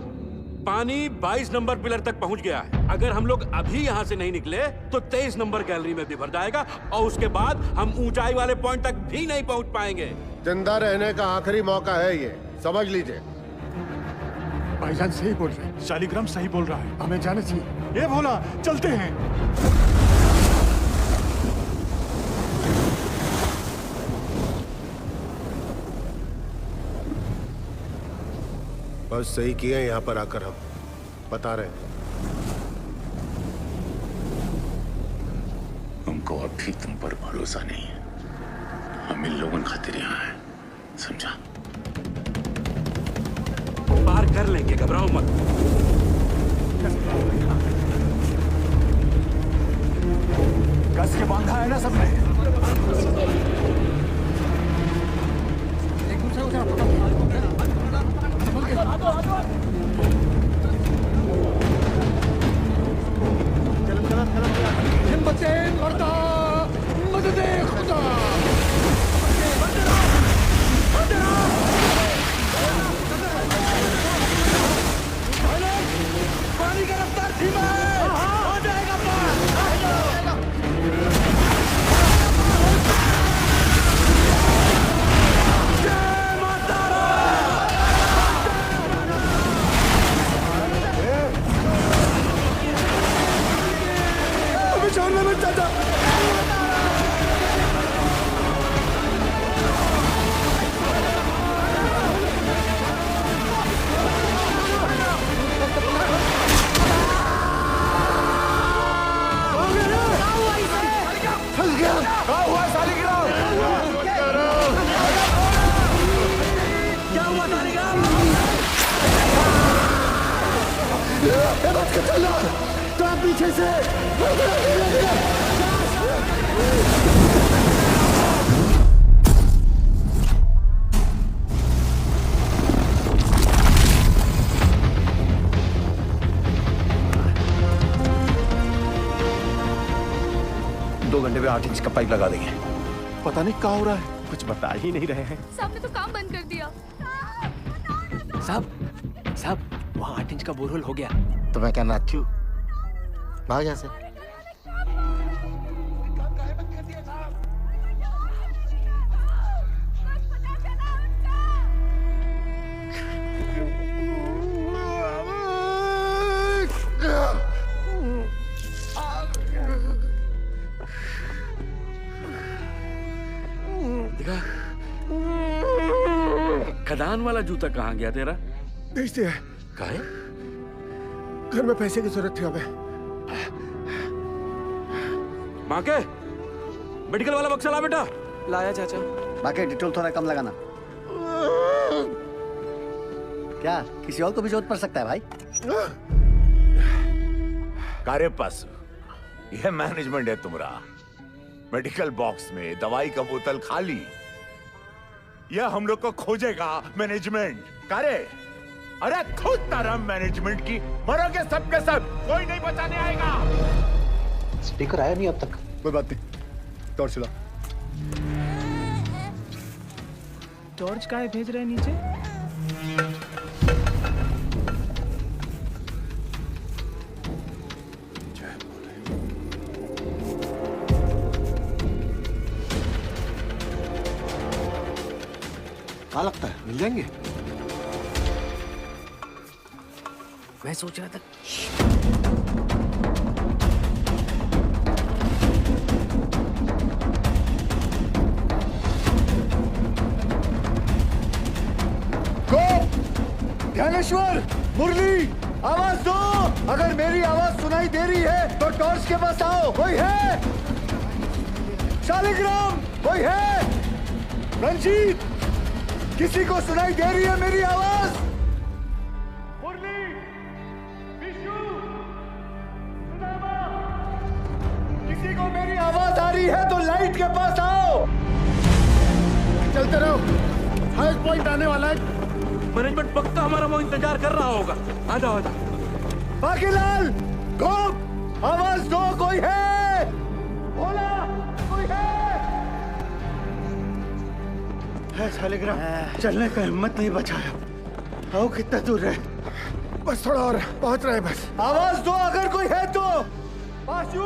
पानी 22 नंबर पिलर तक पहुंच गया है। अगर हम लोग अभी यहाँ से नहीं निकले तो 23 नंबर गैलरी में भी भर जाएगा और उसके बाद हम ऊंचाई वाले पॉइंट तक भी नहीं पहुंच पाएंगे।
जिंदा रहने का आखिरी मौका है ये, समझ लीजिए।
भाईजान सही बोल रहे हैं, शालिग्राम सही बोल रहा है, हमें जाने चाहिए। ये भोला, चलते हैं।
बस सही किया यहाँ पर आकर हम बता रहे हैं।
हमको अब भी तुम पर भरोसा नहीं है। हम इन लोगों खातिर यहाँ हैं, समझा?
पार कर लेंगे, घबराओ मत।
कस के बांधा है ना सबने?
हिम्मते मर्दा, मददे खुदा। पानी का रफ्तार धीमा है, हो जाएगा पार।
छोड़ना मत चाचा।
फंस गया। क्या हुआ सालिग्राम? क्या हुआ सालिग्राम?
बच के चलो, तो आप पीछे से।
दो घंटे में 8 इंच का पाइप लगा देंगे।
पता नहीं क्या हो रहा है, कुछ बता ही नहीं रहे हैं।
साहब ने तो काम बंद कर दिया।
साहब वहाँ 8 इंच का बोरहोल हो गया।
तो मैं क्या नाचू? भाग यहाँ से।
देखा, खदान वाला जूता कहाँ गया तेरा?
भेजते हैं।
काहे?
घर में पैसे की जरूरत थी हमें।
माँ के मेडिकल वाला बक्सा ला बेटा।
लाया चाचा।
बाकी डिटेल थोड़ा कम लगाना। क्या किसी और को भी जरूरत पड़ सकता है भाई?
कारे पास यह मैनेजमेंट है तुम्हारा। मेडिकल बॉक्स में दवाई का बोतल खाली, यह हम लोग को खोजेगा मैनेजमेंट। कारे अरे खुद तरह मैनेजमेंट की मरोगे सबके सब, कोई नहीं बचाने आएगा।
स्पीकर आया नहीं अब तक।
कोई बात नहीं, टॉर्च चला।
टॉर्च काहे भेज रहे हैं नीचे?
क्या लगता है मिल जाएंगे?
मैं सोच रहा था
ज्ञानेश्वर, मुरली, आवाज दो। अगर मेरी आवाज सुनाई दे रही है तो टॉर्च के पास आओ। कोई है? शालिग्राम, कोई है? रंजीत, किसी को सुनाई दे रही है मेरी आवाज? मुरली, विष्णु, सुदामा, किसी को मेरी आवाज आ रही है तो लाइट के पास आओ।
चलते रहो, हाईएस्ट पॉइंट आने वाला है।
मैनेजमेंट पक्का हमारा वो इंतजार कर रहा होगा। आ जाओ, आ जाओ।
बाकीलाल, गोप, आवाज दो। कोई है? बोला, कोई है शालिग्राम, चलने का हिम्मत नहीं बचाया। आओ, कितना दूर है?
बस थोड़ा और, पहुंच रहे बस।
आवाज दो अगर कोई है तो। पाशु,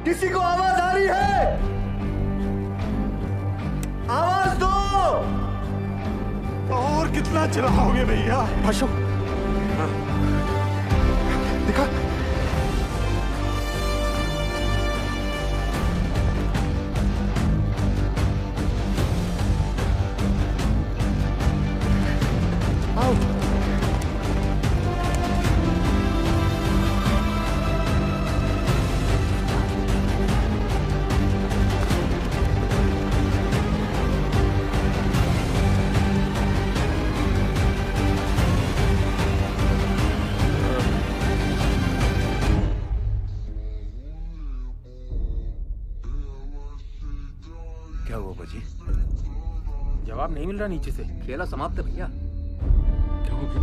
किसी को आवाज आ रही है? आवाज दो।
और कितना चलाओगे भैया?
पाशु,
दिखा।
आओ।
क्या हुआ बाजी? जवाब नहीं मिल रहा नीचे से। खेला समाप्त है भैया।
क्या हो गया?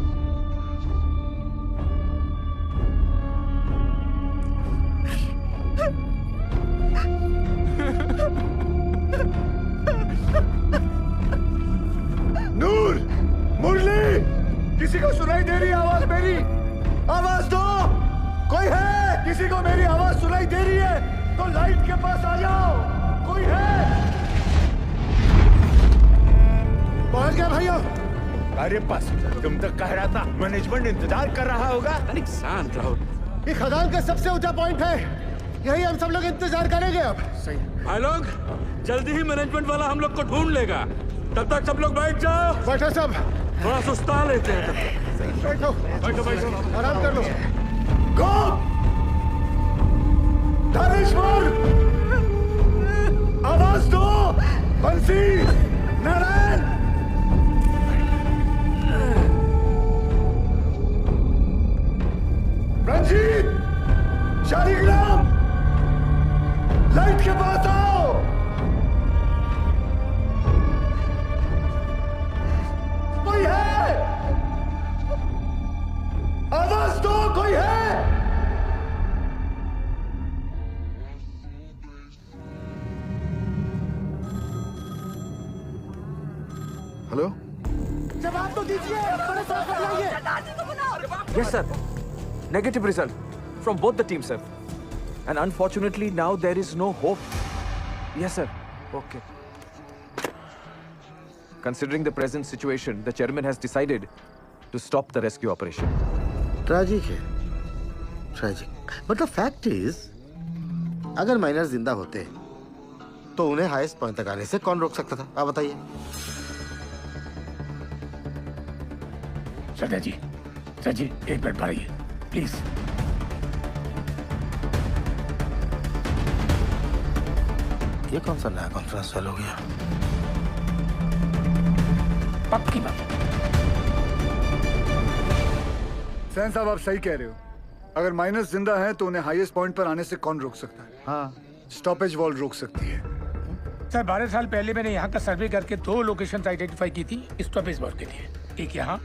नूर, मुरली, किसी को सुनाई दे रही है आवाज मेरी? आवाज दो, कोई है? किसी को मेरी आवाज सुनाई दे रही है तो लाइट के पास आ जाओ। कोई है?
पहुंच गया भाइयों।
अरे बस, तुम तो कह रहा था मैनेजमेंट इंतजार कर रहा होगा।
अरे शांत रहो।
ये खदान का सबसे ऊंचा पॉइंट है, यही हम सब लोग इंतजार करेंगे अब।
सही भाई लोग, जल्दी ही मैनेजमेंट वाला हम लोग को ढूंढ लेगा। तब तक सब लोग बैठ जाओ।
बैठो सब,
थोड़ा सुस्ता लेते हैं।
बैठो
बैठो बैठो,
आराम कर लो।
गो, धनेश्वर, आवाज दो। बंसी, नारायण, रंजीत, शालिग्राम, लाइट के पास आओ। कोई है? आवाज दो, कोई है?
हेलो,
जवाब तो दीजिए, बड़े साहब बुलाइए।
Yes, sir. Negative result from both the teams, sir. And unfortunately, now there is no hope. Yes, sir. Okay. Considering the present situation, the chairman has decided to stop the rescue operation.
Tragic है, tragic. But the fact is, अगर माइनर जिंदा होते तो उन्हें हाईएस्ट पॉइंट तक आने से कौन रोक सकता था? आप बताइए।
सर जी, एक मिनट पढ़िए प्लीज।
ये कौन सा नया कॉन्फ्रेंस फेल हो गया?
पक्की बात।
सैन साहब, आप सही कह रहे हो। अगर माइनस जिंदा है तो उन्हें हाईएस्ट पॉइंट पर आने से कौन रोक सकता है?
हाँ,
स्टॉपेज वॉल रोक सकती है।
सर 12 साल पहले मैंने यहाँ का सर्वे करके 2 लोकेशन आइडेंटिफाई की थी स्टॉपेज वॉल के लिए, एक यहाँ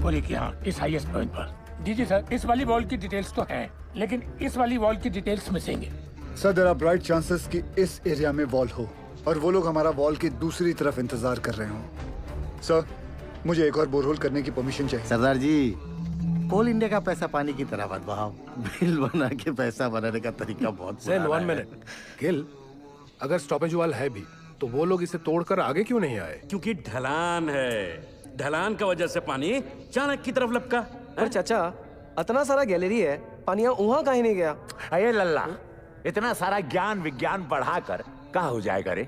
और एक यहाँ इस हाईएस्ट पॉइंट पर। जी सर, इस वाली वॉल की डिटेल्स तो हैं, लेकिन इस वाली वॉल की डिटेल्स मिसिंग है।
Sir, there are bright chances कि इस एरिया में वॉल हो और वो लोग हमारा वॉल की दूसरी तरफ इंतजार कर रहे हो। सर, मुझे एक और बोरहोल करने की परमिशन चाहिए।
सरदार जी, कोल इंडिया का पैसा पानी की तरह मत बहाओ। बिल बना के पैसा बनाने का तरीका बहुत
सर, 1 मिनट। गिल, अगर स्टॉपेज वॉल है भी तो वो लोग इसे तोड़कर आगे क्यों नहीं आए?
क्योंकि ढलान है, ढलान का वजह से पानी चाणक्य की तरफ लपका।
पर चाचा, इतना सारा गैलरी है, पानी वहाँ कहीं नहीं गया।
अरे लल्ला, इतना सारा ज्ञान विज्ञान बढ़ाकर कहाँ हो जाएगा रे?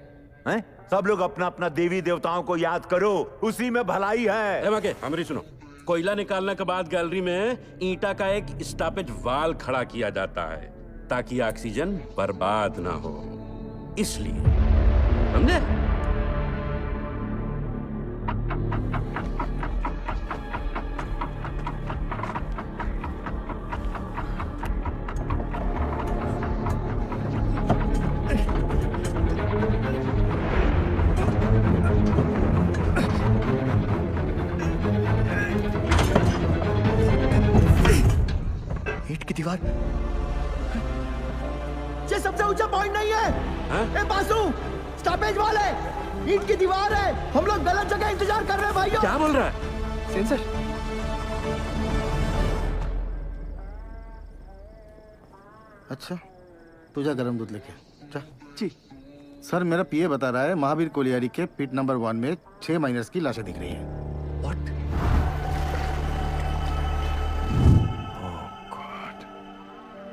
हैं? सब लोग अपना अपना देवी देवताओं को याद करो, उसी में भलाई है।
हमारी सुनो, कोयला निकालने के बाद गैलरी में ईंटा का एक स्टॉपेज वाल खड़ा किया जाता है ताकि ऑक्सीजन बर्बाद ना हो, इसलिए। समझे?
ईंट की दीवार, ये सबसे ऊंचा पॉइंट नहीं है। ए बासु, स्टॉपेज वॉल है, ईंट की दीवार है। हम लोग गलत जगह इंतजार कर रहे हैं भाइयों।
क्या बोल रहा है?
सेंसर।
अच्छा, तू जा गरम दूध लेके जा। जी सर, मेरा पीए बता रहा है महावीर कोलियारी के पिट नंबर 1 में 6 माइनर्स की लाशें दिख रही हैं।
What?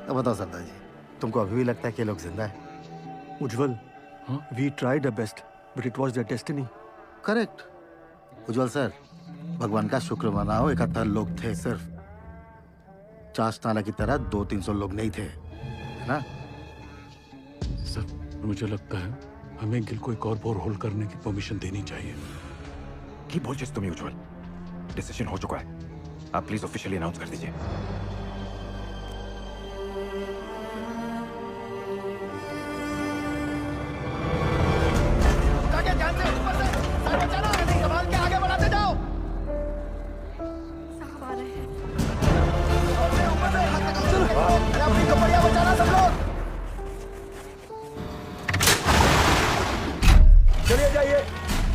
अब बताओ सरदार जी, तुमको अभी भी लगता है कि ये लोग जिंदा है?
Ujjwal, we tried our best but it was their destiny.
Correct Ujjwal sir, भगवान का शुक्र मनाओ, 71 लोग थे सिर्फ। चाशनाला की तरह 200-300 लोग नहीं थे, है ना?
सर, मुझे लगता है हमें गिल को एक और बोरहोल करने की परमिशन देनी चाहिए।
की बोल जिस तुम्हें उज्जवल, डिसीजन हो चुका है, आप प्लीज ऑफिशियली अनाउंस कर दीजिए।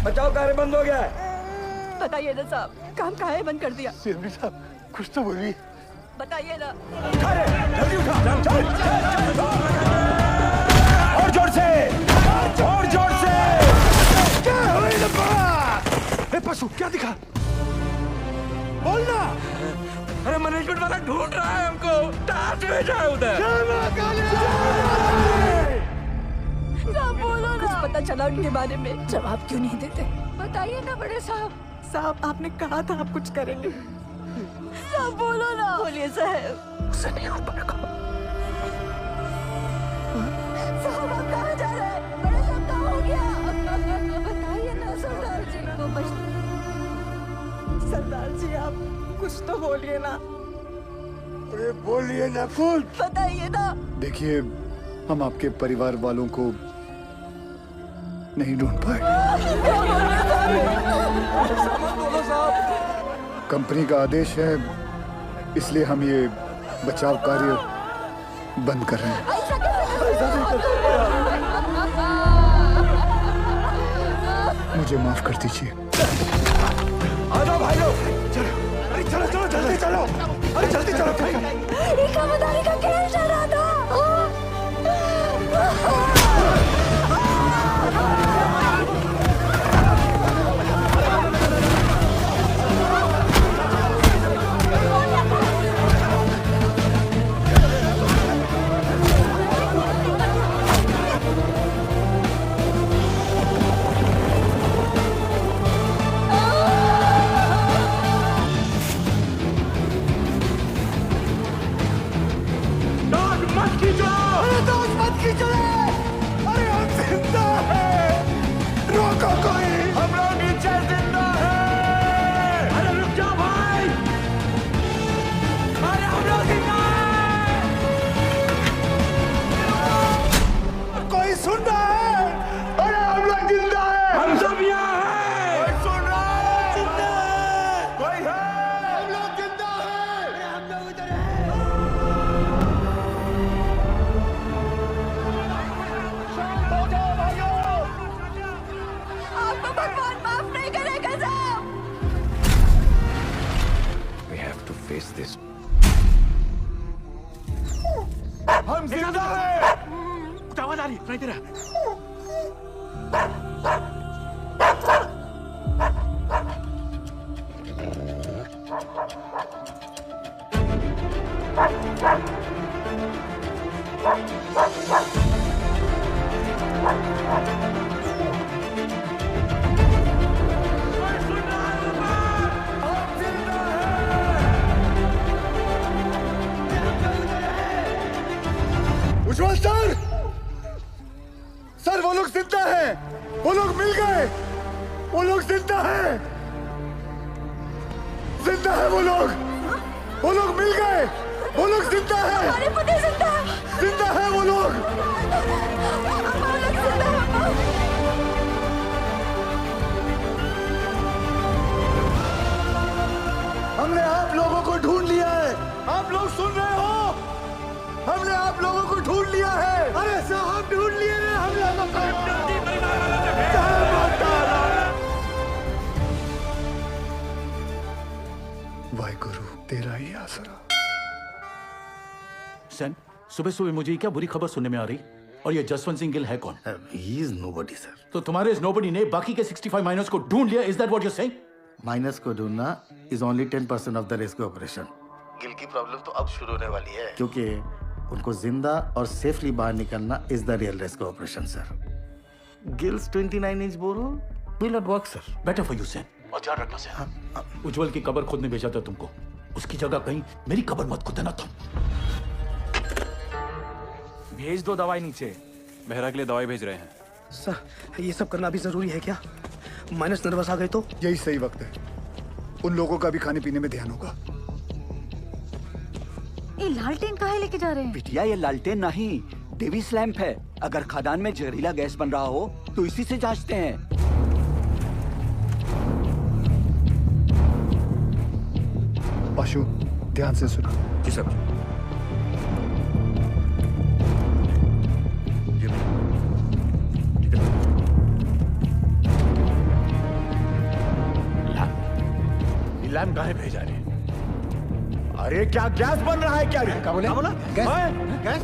बचाओ कार्य बंद हो गया है।
बताइए ना साहब, काम काहे बंद कर दिया?
सीएमडी साहब कुछ तो बोलिए।
बताइए ना।
जल्दी उठा, चल, और जोर से, और जोर से। क्या हुई लपा?
ए पशु क्या दिखा?
बोलना।
अरे मैनेजमेंट वाला ढूंढ रहा है हमको, टार्च भेजा है उधर।
साहब बोलो ना। कुछ पता चला उनके बारे में? जवाब क्यों नहीं देते? बताइए ना बड़े साहब। साहब आपने कहा था आप कुछ करेंगे। साहब बोलो ना। बोलिए साहब।
उससे नहीं हो पाएगा।
साहब आप कहाँ जा रहे हैं? बड़े साहब कहाँ हो गया? बताइए ना सरदार जी को। सरदार जी आप कुछ तो बोलिए ना।
अरे बोलिए ना कुछ।
बताइए ना।
देखिए हम आपके परिवार वालों को नहीं ढूंढ पाए। कंपनी का आदेश है, इसलिए हम ये बचाव कार्य बंद कर रहे हैं। मुझे माफ कर दीजिए।
आ जाओ भाई लोग, चलो, अरे चलो चलो जल्दी चलो, अरे जल्दी चलो।
इकामदारी का खेल चल रहा था।
हम जिंदा हैं।
कुछ आवाज आ रही है, तेरा।
उज्जवल सर, सर वो लोग जिंदा हैं, वो लोग मिल गए, वो लोग जिंदा हैं, जिंदा है वो लोग मिल गए, वो लोग जिंदा हैं,
हमारे पति जिंदा है,
जिंदा है वो लोग। हमने आप लोगों को ढूंढ लिया है, आप लोग सुन रहे हो? हमने आप लोगों को ढूंढ लिया है। अरे साहब ढूंढ लिए ना हम लोगों को। वाहिगुरु तेरा ही आसरा।
सैन, सुबह सुबह मुझे क्या बुरी खबर सुनने में आ रही? और ये जसवंत सिंह गिल है कौन?
He is nobody, sir.
तो तुम्हारे इस नोबडी ने बाकी के 65 माइनर्स को ढूंढ लिया? Is that what you're saying?
Minus को ढूंढना is only 10% of the rescue operation. Gill की प्रॉब्लम तो अब शुरू होने वाली है, क्योंकि उनको जिंदा और सेफली बाहर निकलना is the real rescue operation sir. Gill's 29 inch bore will not work sir.
Better for you Sen, और ध्यान रखना सैन। उज्जवल की कब्र खुद ने भेजा था तुमको, उसकी जगह कहीं मेरी कब्र मत खुद देना तुम।
भेज दो दवाई नीचे। मेहरा के लिए दवाई भेज रहे हैं।
सर ये सब करना भी जरूरी है क्या? माइनस नर्वस आ गए तो?
यही सही वक्त है, उन लोगों का भी खाने पीने में ध्यान होगा।
ये लालटेन कहाँ लेके जा रहे हैं?
बिटिया ये लालटेन नहीं, डेविस लैंप है। अगर खदान में जहरीला गैस बन रहा हो तो इसी से जांचते हैं।
पाशु ध्यान से सुनो।
जी सर।
स्लैम कहाँ भेजा रे? अरे क्या गैस बन रहा है क्या रे?
क्या बोले?
गैस?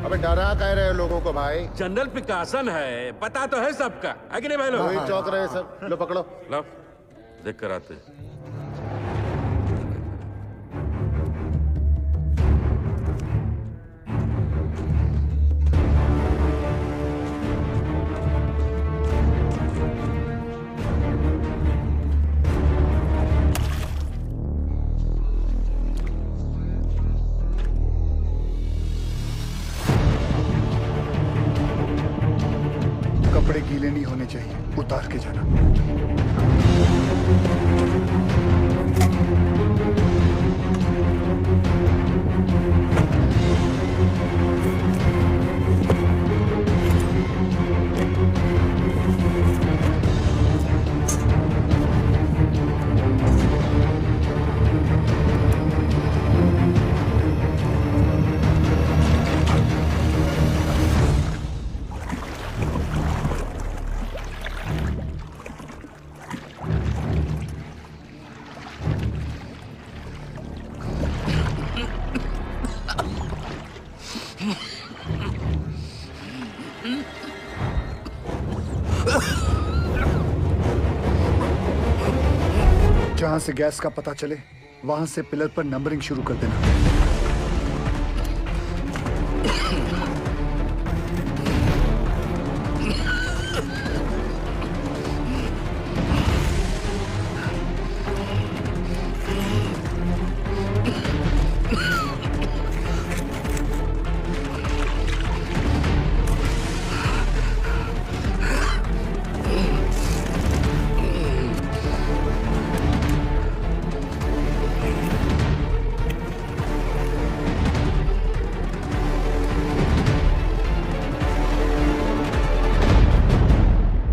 अबे डरा कह रहे हो लोगों को भाई?
जनरल पिकासन है, पता तो है सबका, है कि नहीं भाई लोग?
वही चौक रहे सब। लो पकड़ो।
लो देख कर आते।
कपड़े गीले नहीं होने चाहिए, उतार के जाना। जहां से गैस का पता चले वहां से पिलर पर नंबरिंग शुरू कर देना।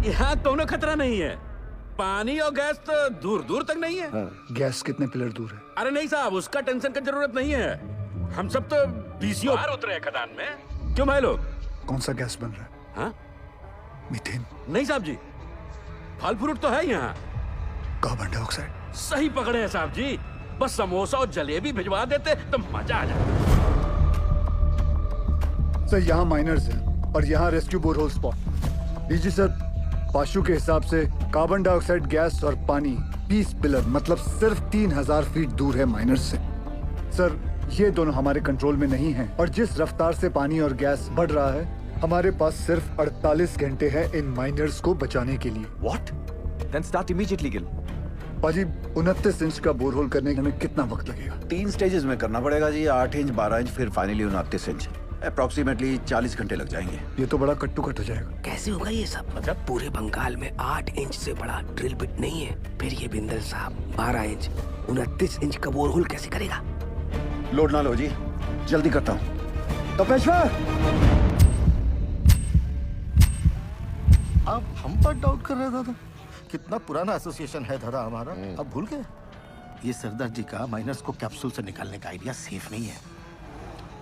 यहाँ दोनों खतरा नहीं है, पानी और गैस तो दूर दूर तक नहीं है।
गैस कितने पिलर दूर है?
अरे नहीं साहब, उसका टेंशन की जरूरत नहीं है। हम सब तो बीसीओ बाहर उतरे हैं खदान में। क्यों भाई लोग?
कौन सा गैस बन रहा है?
हाँ?
मीथेन?
नहीं साहब जी, फल फ्रूट तो है यहाँ।
Carbon dioxide?
सही पकड़े हैं साहब जी, बस समोसा और जलेबी भिजवा देते तो मजा आ जाता।
सर यहाँ माइनर्स हैं और यहाँ रेस्क्यू बोरहोल स्पॉट। लीजिए सर, पाशु के हिसाब से कार्बन डाइऑक्साइड गैस और पानी 20 पिलर मतलब सिर्फ 3000 फीट दूर है माइनर्स से। सर ये दोनों हमारे कंट्रोल में नहीं हैं और जिस रफ्तार से पानी और गैस बढ़ रहा है, हमारे पास सिर्फ 48 घंटे हैं इन माइनर्स को बचाने के लिए।
What? Then start immediately, Gil.
पाजी 29 इंच का बोरहोल करने में कितना वक्त लगेगा?
3 स्टेजेस में करना पड़ेगा जी, 8 इंच, 12 इंच, फिर फाइनली 29 इंच। अप्रोक्सीमेटली 40 घंटे लग जाएंगे।
ये तो बड़ा कट्टू कट हो जाएगा।
कैसे होगा ये सब? मतलब पूरे बंगाल में 8 इंच से बड़ा ड्रिल बिट नहीं है। फिर ये बिंदल साहब 12 इंच 29 इंच का बोरहोल कैसे करेगा?
लोड ना लो जी, जल्दी करता हूँ।
तो पेशवा, आप हम पर डाउट कर रहे दादा? कितना पुराना एसोसिएशन है दादा हमारा, अब भूल गए? ये सरदार जी का माइनर्स को कैप्सूल से निकालने का आइडिया सेफ नहीं है।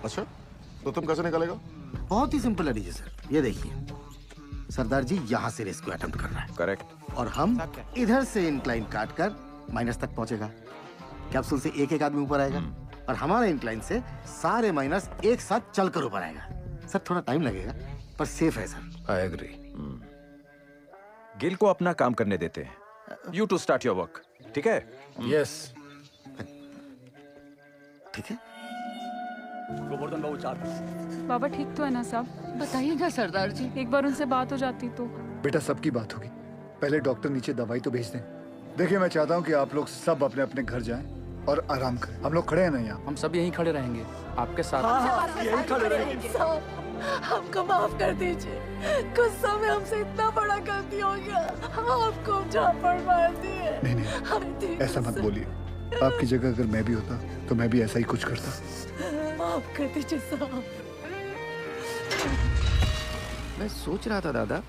अच्छा, तो तुम कैसे निकालेगा?
बहुत ही सिंपल है जी सर, ये देखिए, सरदार जी यहाँ से रेस्क्यू अटेम्प्ट कर रहा है।
करेक्ट।
और हम इधर से इंक्लाइन काट कर माइनस तक पहुंचेगा। कैप्सूल से एक एक आदमी ऊपर आएगा और हमारा इंक्लाइन से सारे माइनस एक साथ चलकर ऊपर आएगा। सर थोड़ा टाइम लगेगा पर सेफ है सर।
I agree. गिल को अपना काम करने देते हैं। You to start your work, ठीक है?
यस।
ठीक है।
गोवर्धन बाबू 4
बाबा ठीक तो है ना साहब? बताइए ना सरदार जी, एक बार उनसे बात हो जाती तो।
बेटा सबकी बात होगी, पहले डॉक्टर नीचे दवाई तो भेज दें। देखिए मैं चाहता हूँ कि आप लोग सब अपने अपने घर जाएं और आराम करें। हम लोग खड़े हैं ना यहाँ?
हम सब यहीं खड़े रहेंगे आपके साथ।
यही खड़े रहेंगे।
हमको माफ कर दीजिए, गुस्सा में हमसे इतना बड़ा गलती हो गया, आपको झापड़ मार दिए।
नहीं ऐसा मत बोलिए, आपकी जगह अगर मैं भी होता तो मैं भी ऐसा ही कुछ करता।
माफ कर दीजिए साहब।
मैं सोच रहा था दादा,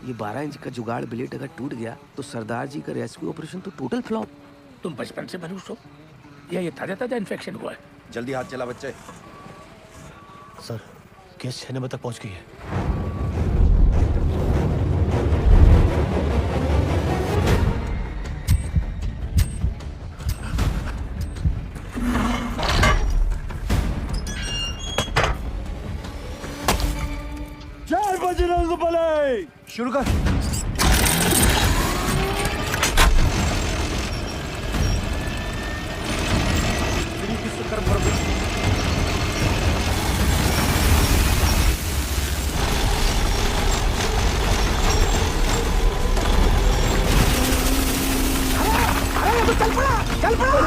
ये 12 इंच का जुगाड़ ब्लेड अगर टूट गया तो सरदार जी का रेस्क्यू ऑपरेशन तो टोटल फ्लॉप।
तुम बचपन से मनुष्य हो या ये ताजा ताजा इन्फेक्शन हुआ है?
जल्दी हाथ चला बच्चे।
सर केस 6 नंबर तक पहुंच गई है।
बजरंग बली।
शुरू कर।
चल पड़ा, चल पड़ा।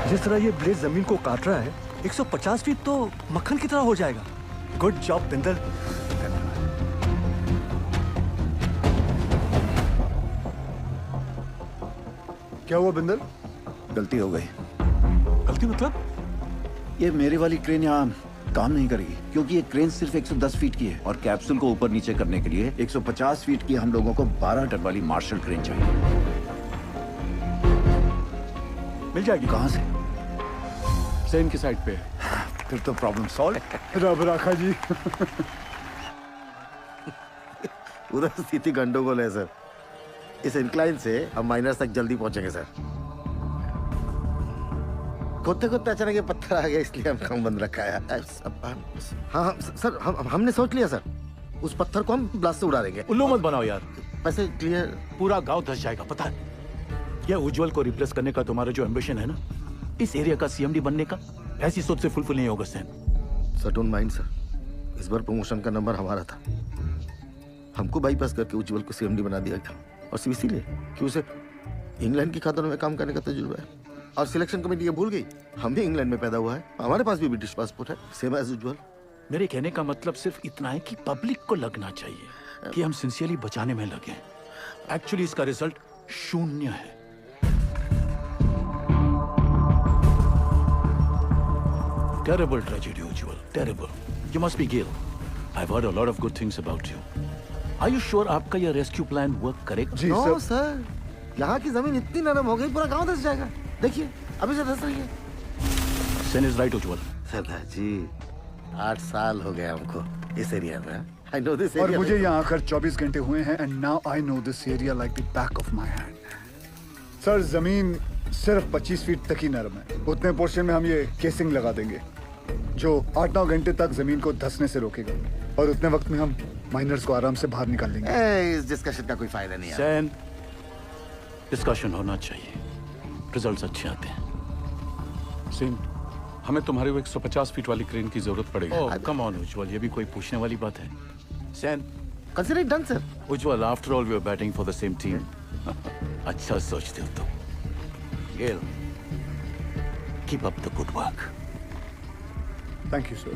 जिस तरह ये ब्लेड जमीन को काट रहा है 150 फीट तो मक्खन की तरह हो जाएगा। Good job Bindal.
क्या हुआ बिंदल?
गलती हो गई।
गलती मतलब?
ये मेरी वाली क्रेन यहाँ काम नहीं करेगी क्योंकि ये क्रेन सिर्फ 110 फीट की है और कैप्सूल को ऊपर नीचे करने के लिए 150 फीट की हम लोगों को 12 टन वाली मार्शल क्रेन चाहिए।
मिल जाएगी।
कहाँ से?
सेम की साइड पे।
फिर तो प्रॉब्लम सॉल्व।
रब राखा जी।
पूरा स्थिति गंडोगोल है सर। इस इंक्लाइन से हम माइनस तक जल्दी पहुंचेंगे सर। खोदते खोदते अचानक ये पत्थर आ गया इसलिए हम काम बंद रखा है। हाँ सर हमने सोच लिया सर। उस पत्थर को हम ब्लास्ट से उड़ा देंगे।
उल्लू मत बनाओ यार।
वैसे क्लियर
पूरा गांव धस जाएगा पता है। यह उज्जवल को रिप्लेस करने का तुम्हारा जो एम्बिशन है ना, इस एरिया का सीएमडी बनने का, ऐसी सोच से फुलफिल नहीं होगा Sen.
Sir don't mind sir. इस बार प्रमोशन का नंबर हमारा था। हमको बाईपास करके उज्जवल को सीएमडी बना दिया गया और सिर्फ इसीलिए कि उसे इंग्लैंड की खातों में काम करने का तजुर्बा है। और सिलेक्शन कमेटी ये भूल गई हम भी इंग्लैंड में पैदा हुआ है, हमारे पास भी ब्रिटिश पासपोर्ट है, सेम एज उज्जवल।
मेरे कहने का मतलब सिर्फ इतना है कि पब्लिक को लगना चाहिए कि हम सिंसियरली बचाने में लगे। एक्चुअली इसका रिजल्ट शून्य है। Terrible tragedy, Ujjwal. Terrible. You must be Gail. I've heard a lot of good things about you. Are you sure आपका ये रेस्क्यू प्लान वर्क करेगा?
जी no, सर। यहाँ की जमीन इतनी नरम हो गई पूरा गांव धस जाएगा। देखिए अभी से धस रही है।
Sen is right, Ujjwal.
सरदार जी 8 साल हो गए हमको इस एरिया में। I know this
और
area
मुझे यहाँ आकर 24 घंटे हुए हैं and now I know this area like the back of my hand. Sir जमीन सिर्फ 25 फीट तक ही नरम है। उतने पोर्शन में हम ये केसिंग लगा देंगे जो 8-9 घंटे तक जमीन को धंसने से रोकेगा और उतने वक्त में हम माइनर्स को आराम से बाहर निकाल लेंगे।
इस डिस्कशन का कोई फायदा नहीं है।
सैन, डिस्कशन होना चाहिए। रिजल्ट्स अच्छे आते हैं।
सेम हमें तुम्हारे वो 150 फीट वाली क्रेन की जरूरत पड़ेगी।
ओह कम ऑन उज्जवल, ये भी कोई पूछने वाली बात है। Sen,
consider it done sir.
Ujjwal, after all we are batting for the same team. अच्छा सोचते हो तुम। Gail, keep up the good work.
Thank you, sir.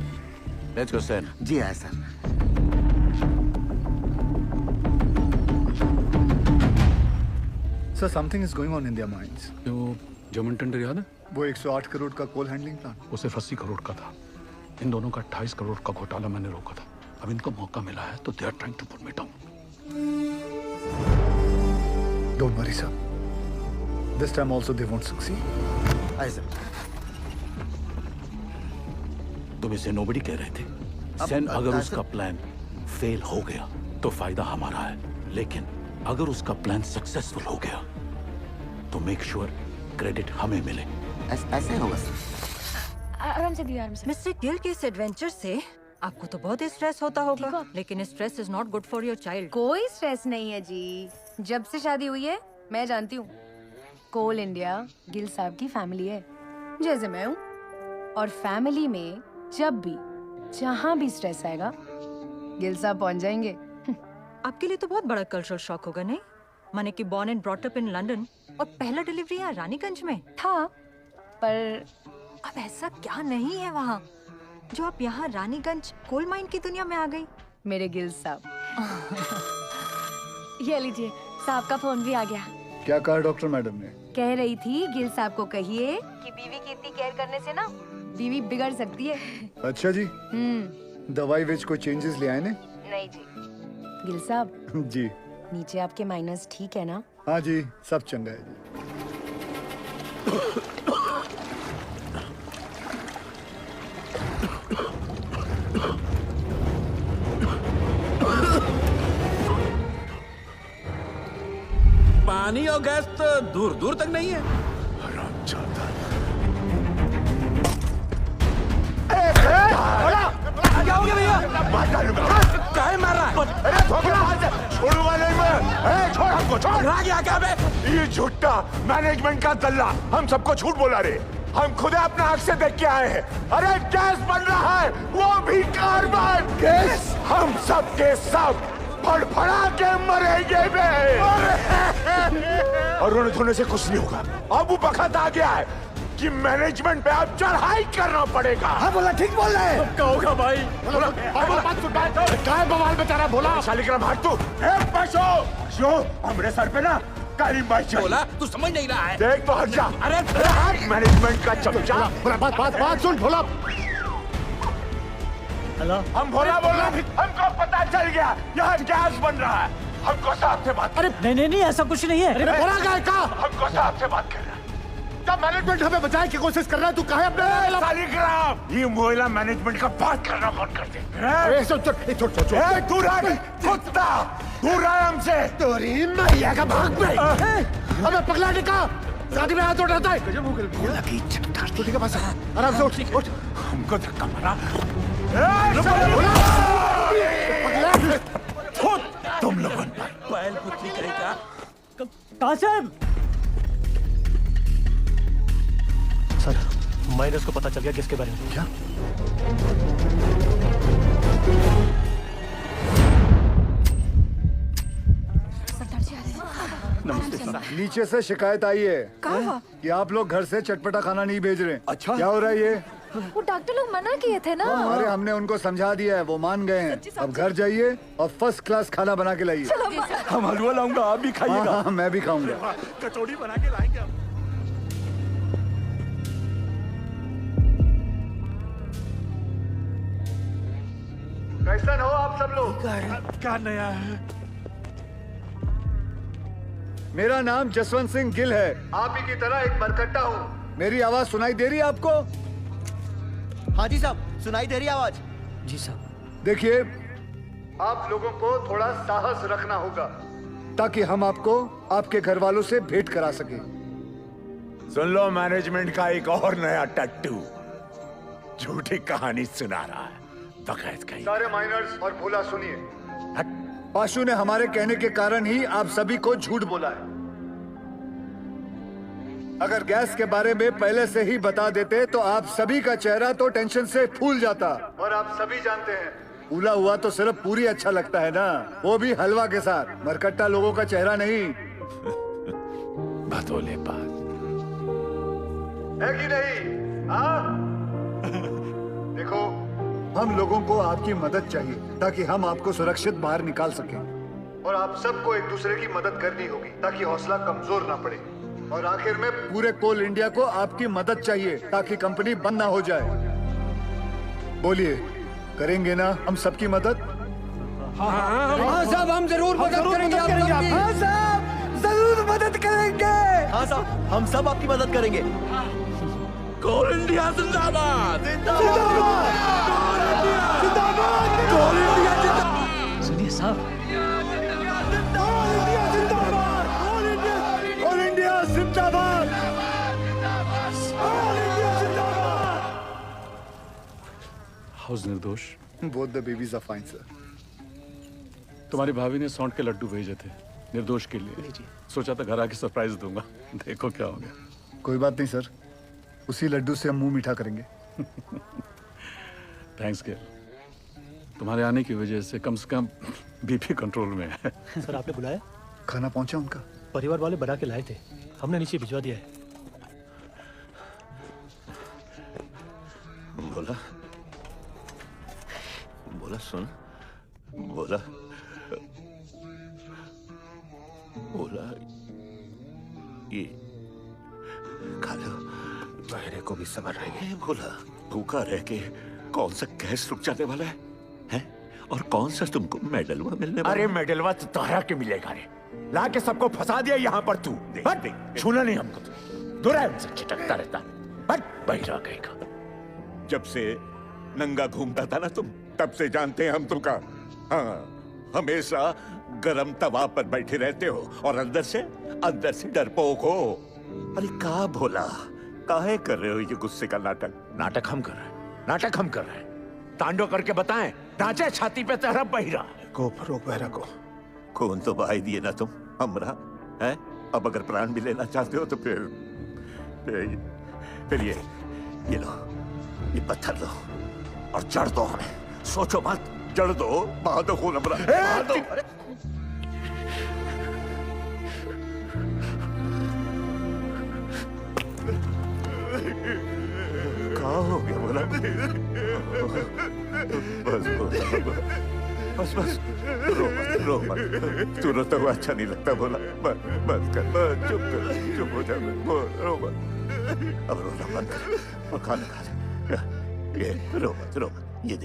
Let's go, Sen.
जी है sir.
Sir, something is going on in their minds.
वो जमन टेंडर याद है?
वो 108 करोड़ का कोल हैंडलिंग प्लान।
वो सिर्फ 80 करोड़ का था। इन दोनों का 28 करोड़ का घोटाला मैंने रोका था। अब इनको मौका मिला है तो they are trying to put me down.
Don't worry, sir. This time also they won't succeed.
आए सर।
तुम इसे नोबडी कह रहे थे। सेन, अगर उसका प्लान फेल हो गया तो फायदा हमारा है, लेकिन अगर उसका प्लान सक्सेसफुल हो गया तो मेक श्योर क्रेडिट हमें मिले।
ऐसे होगा सर।
आराम से दिया, आराम से।
मिस्टर गिल के इस एडवेंचर से आपको तो बहुत स्ट्रेस होता होगा, लेकिन stress is not good for your child.
कोई स्ट्रेस नहीं है जी। जब से शादी हुई है मैं जानती हूँ, कोल इंडिया गिल साहब की फैमिली है जैसे मैं हूँ, और फैमिली में जब भी जहाँ भी स्ट्रेस आएगा गिल साहब पहुँच जाएंगे।
आपके लिए तो बहुत बड़ा कल्चरल शॉक होगा नहीं? माने कि born and brought up in London और पहला डिलीवरी यहाँ रानीगंज में
था, पर
अब ऐसा क्या नहीं है वहाँ जो आप यहाँ रानीगंज कोल माइन की दुनिया में आ गई?
मेरे गिल साहब। ये लीजिए, साहब का फोन भी आ गया।
क्या कहा डॉक्टर मैडम ने?
कह रही थी गिल साहब को कहिए कि बीवी की इतनी केयर करने से ना बीवी बिगड़ सकती है।
अच्छा जी। दवाई विच कोई चेंजेस ले आए ने?
नहीं जी। गिल साहब
जी,
नीचे आपके माइनस ठीक है ना?
हाँ जी, सब चंगा है जी।
पानी और गैस तो दूर दूर तक नहीं है। क्या हो गया भैया? काहे मार रहा है?
अरे छोड़ो वाले में, छोड़ हमको, छोड़।
रहा गया क्या बे?
ये झूठा मैनेजमेंट का दल्ला हम सबको झूठ बोला रे। हम खुद अपना आंख से देख के आए हैं। अरे गैस बन रहा है, वो भी कार्बन गैस। हम सब के सब फड़फड़ा के मरेंगे बे। और रोने धोने से कुछ नहीं होगा। अब वो वक्त आ गया है कि मैनेजमेंट पे अब चढ़ाई करना पड़ेगा।
हाँ बोला, ठीक बोल रहे हैं।
क्या होगा भाई? काय बवाल बेचारा बोला शालिग्राम भाग तू। पशु हमरे सर पे ना काली माई चढ़ी।
बोला तू समझ नहीं रहा है।
देख तो हट जा।
अरे
मैनेजमेंट का चमचा।
बात सुन भोला।
हेलो, हम भोला बोल रहे हैं। हमको पता चल गया यहाँ गैस बन रहा है। हमको साहब से बात।
अरे नहीं ऐसा कुछ नहीं है।
अरे बोला क्या का? हमको साहब से बात कर रहा है। जब मैनेजमेंट हमें बचाने की कोशिश कर रहा है, तू कहे अपने शालिग्राम। ये महिला मैनेजमेंट का बात करना बंद कर दे। तू रहा कुत्ता, दूर रहा हमसे। तोरी मैया का भाग पे। अबे पगला निका, शादी में हाथ उठाता है। बोला कि तू ठीक है बस, आराम से उठ उठ। हमको धक्का मारा। तुम लोगों ने
बैल पुतली करेगा।
कासिम,
सर माइनस को पता चल गया किसके बारे में। क्या?
नीचे से शिकायत आई है कि आप लोग घर से चटपटा खाना नहीं भेज रहे। अच्छा, क्या हो रहा है ये?
वो डॉक्टर लोग मना किए थे ना।
अरे हमने उनको समझा दिया है, वो मान गए हैं। अब घर जाइए और फर्स्ट क्लास खाना बना के लाइए।
हम हलवा लाऊंगा, आप भी खाइएगा।
हाँ, मैं भी खाऊंगा।
कचौड़ी बना के लाएंगे हम।
कैसन हो आप सब लोग?
क्या नया है?
मेरा नाम जसवंत सिंह गिल है। आप ही की तरह एक मरकट्टा हूँ। मेरी आवाज सुनाई दे रही है आपको?
हाँ जी साहब, सुनाई दे रही है आवाज।
जी साहब।
देखिए, आप लोगों को थोड़ा साहस रखना होगा ताकि हम आपको आपके घर वालों से भेंट करा सके।
सुन लो, मैनेजमेंट का एक और नया टट्टू झूठी कहानी सुना रहा है। बगैर कहीं।
सारे माइनर्स और भोला सुनिए। पाशु ने हमारे कहने के कारण ही आप सभी को झूठ बोला है। अगर गैस के बारे में पहले से ही बता देते तो आप सभी का चेहरा तो टेंशन से फूल जाता। और आप सभी जानते हैं, फूला हुआ तो सिर्फ पूरी अच्छा लगता है ना, वो भी हलवा के साथ। मरकट्टा लोगों का चेहरा नहीं।
भदोले बात
है कि नहीं? हाँ? देखो, हम लोगों को आपकी मदद चाहिए ताकि हम आपको सुरक्षित बाहर निकाल सकें। और आप सबको एक दूसरे की मदद करनी होगी ताकि हौसला कमजोर ना पड़े। और आखिर में पूरे कोल इंडिया को आपकी मदद चाहिए ताकि कंपनी बंद ना हो जाए। बोलिए, करेंगे ना हम सबकी मदद?
हाँ साहब, हम जरूर मदद करेंगे। हाँ साहब, जरूर मदद करेंगे।
हाँ साहब, हम सब आपकी मदद करेंगे।
कोल इंडिया जिंदाबाद।
सुनिए साहब,
हाउस निर्दोष।
Both the babies are fine sir.
तुम्हारी भाभी ने सौंठ के लड्डू भेजे थे निर्दोष के लिए। सोचा था घर आके सरप्राइज दूंगा, देखो क्या हो गया।
कोई बात नहीं सर, उसी लड्डू से हम मुंह मीठा करेंगे।
थैंक्स गेल, तुम्हारे आने की वजह से कम बीपी कंट्रोल में है।
सर आपने बुलाया?
खाना पहुंचा उनका?
परिवार वाले बना के लाए थे, हमने नीचे भिजवा दिया है।
बोला बोला सुन, बोला बोला ये खा लो,
मेरे को भी समझ रही है।
बोला भूखा रह के कौन सा गैस रुक जाने वाला है, हैं? और कौन सा तुमको मेडलवा मिलने वाला?
अरे मेडलवा तो तारा के मिलेगा रे। ला के सबको फंसा दिया यहाँ पर तू। छूना नहीं हमको, दूर है हमसे, छिटकता रहता। बैठ गएगा।
जब से नंगा घूमता था ना तुम, तब से जानते हैं हम तुमका। हाँ, हमेशा गरम तवा पर बैठे रहते हो और अंदर से डरपोक हो। अरे का भोला, काहे कर रहे हो ये गुस्से का नाटक?
नाटक हम कर रहे हैं, नाटक हम कर रहे हैं। तांडव करके बताएं, नाचे छाती पे तेरा बहिरा।
गोप रोक बहरा को।
खून तो बहाई दिए ना तुम हमरा, है? अब अगर प्राण भी लेना चाहते हो तो फिर ये लो, ये पत्थर लो और जड़ दो हमें। सोचो मत, जड़ दो, बहा दो खून हमरा, बहा दो। क्या हो गया बोला? बस रो मत। तू रोता हुआ अच्छा नहीं लगता बोला। बस कर, चुप हो जा, रो मत। अब रोना बंद कर और खाना खा ले। ये रो मत। ये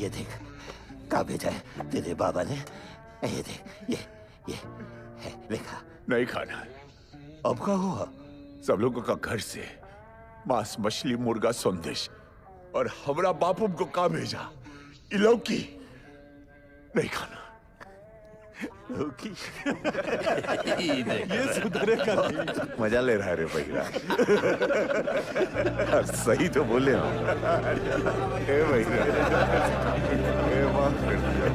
देख क्या भेजा है तेरे बाबा ने। ये देख, ये है, देखा?
नहीं खाना।
अब क्या हुआ?
सब लोगों का घर से मांस, मछली, मुर्गा, संदेश, और हमरा बापू को का भेजा? लौकी नहीं खाना।
लौकी
ये सुधरे का
मजा ले रहा है रे भैया। सही तो बोले हो। ए भैया, ए माफ कर दिया।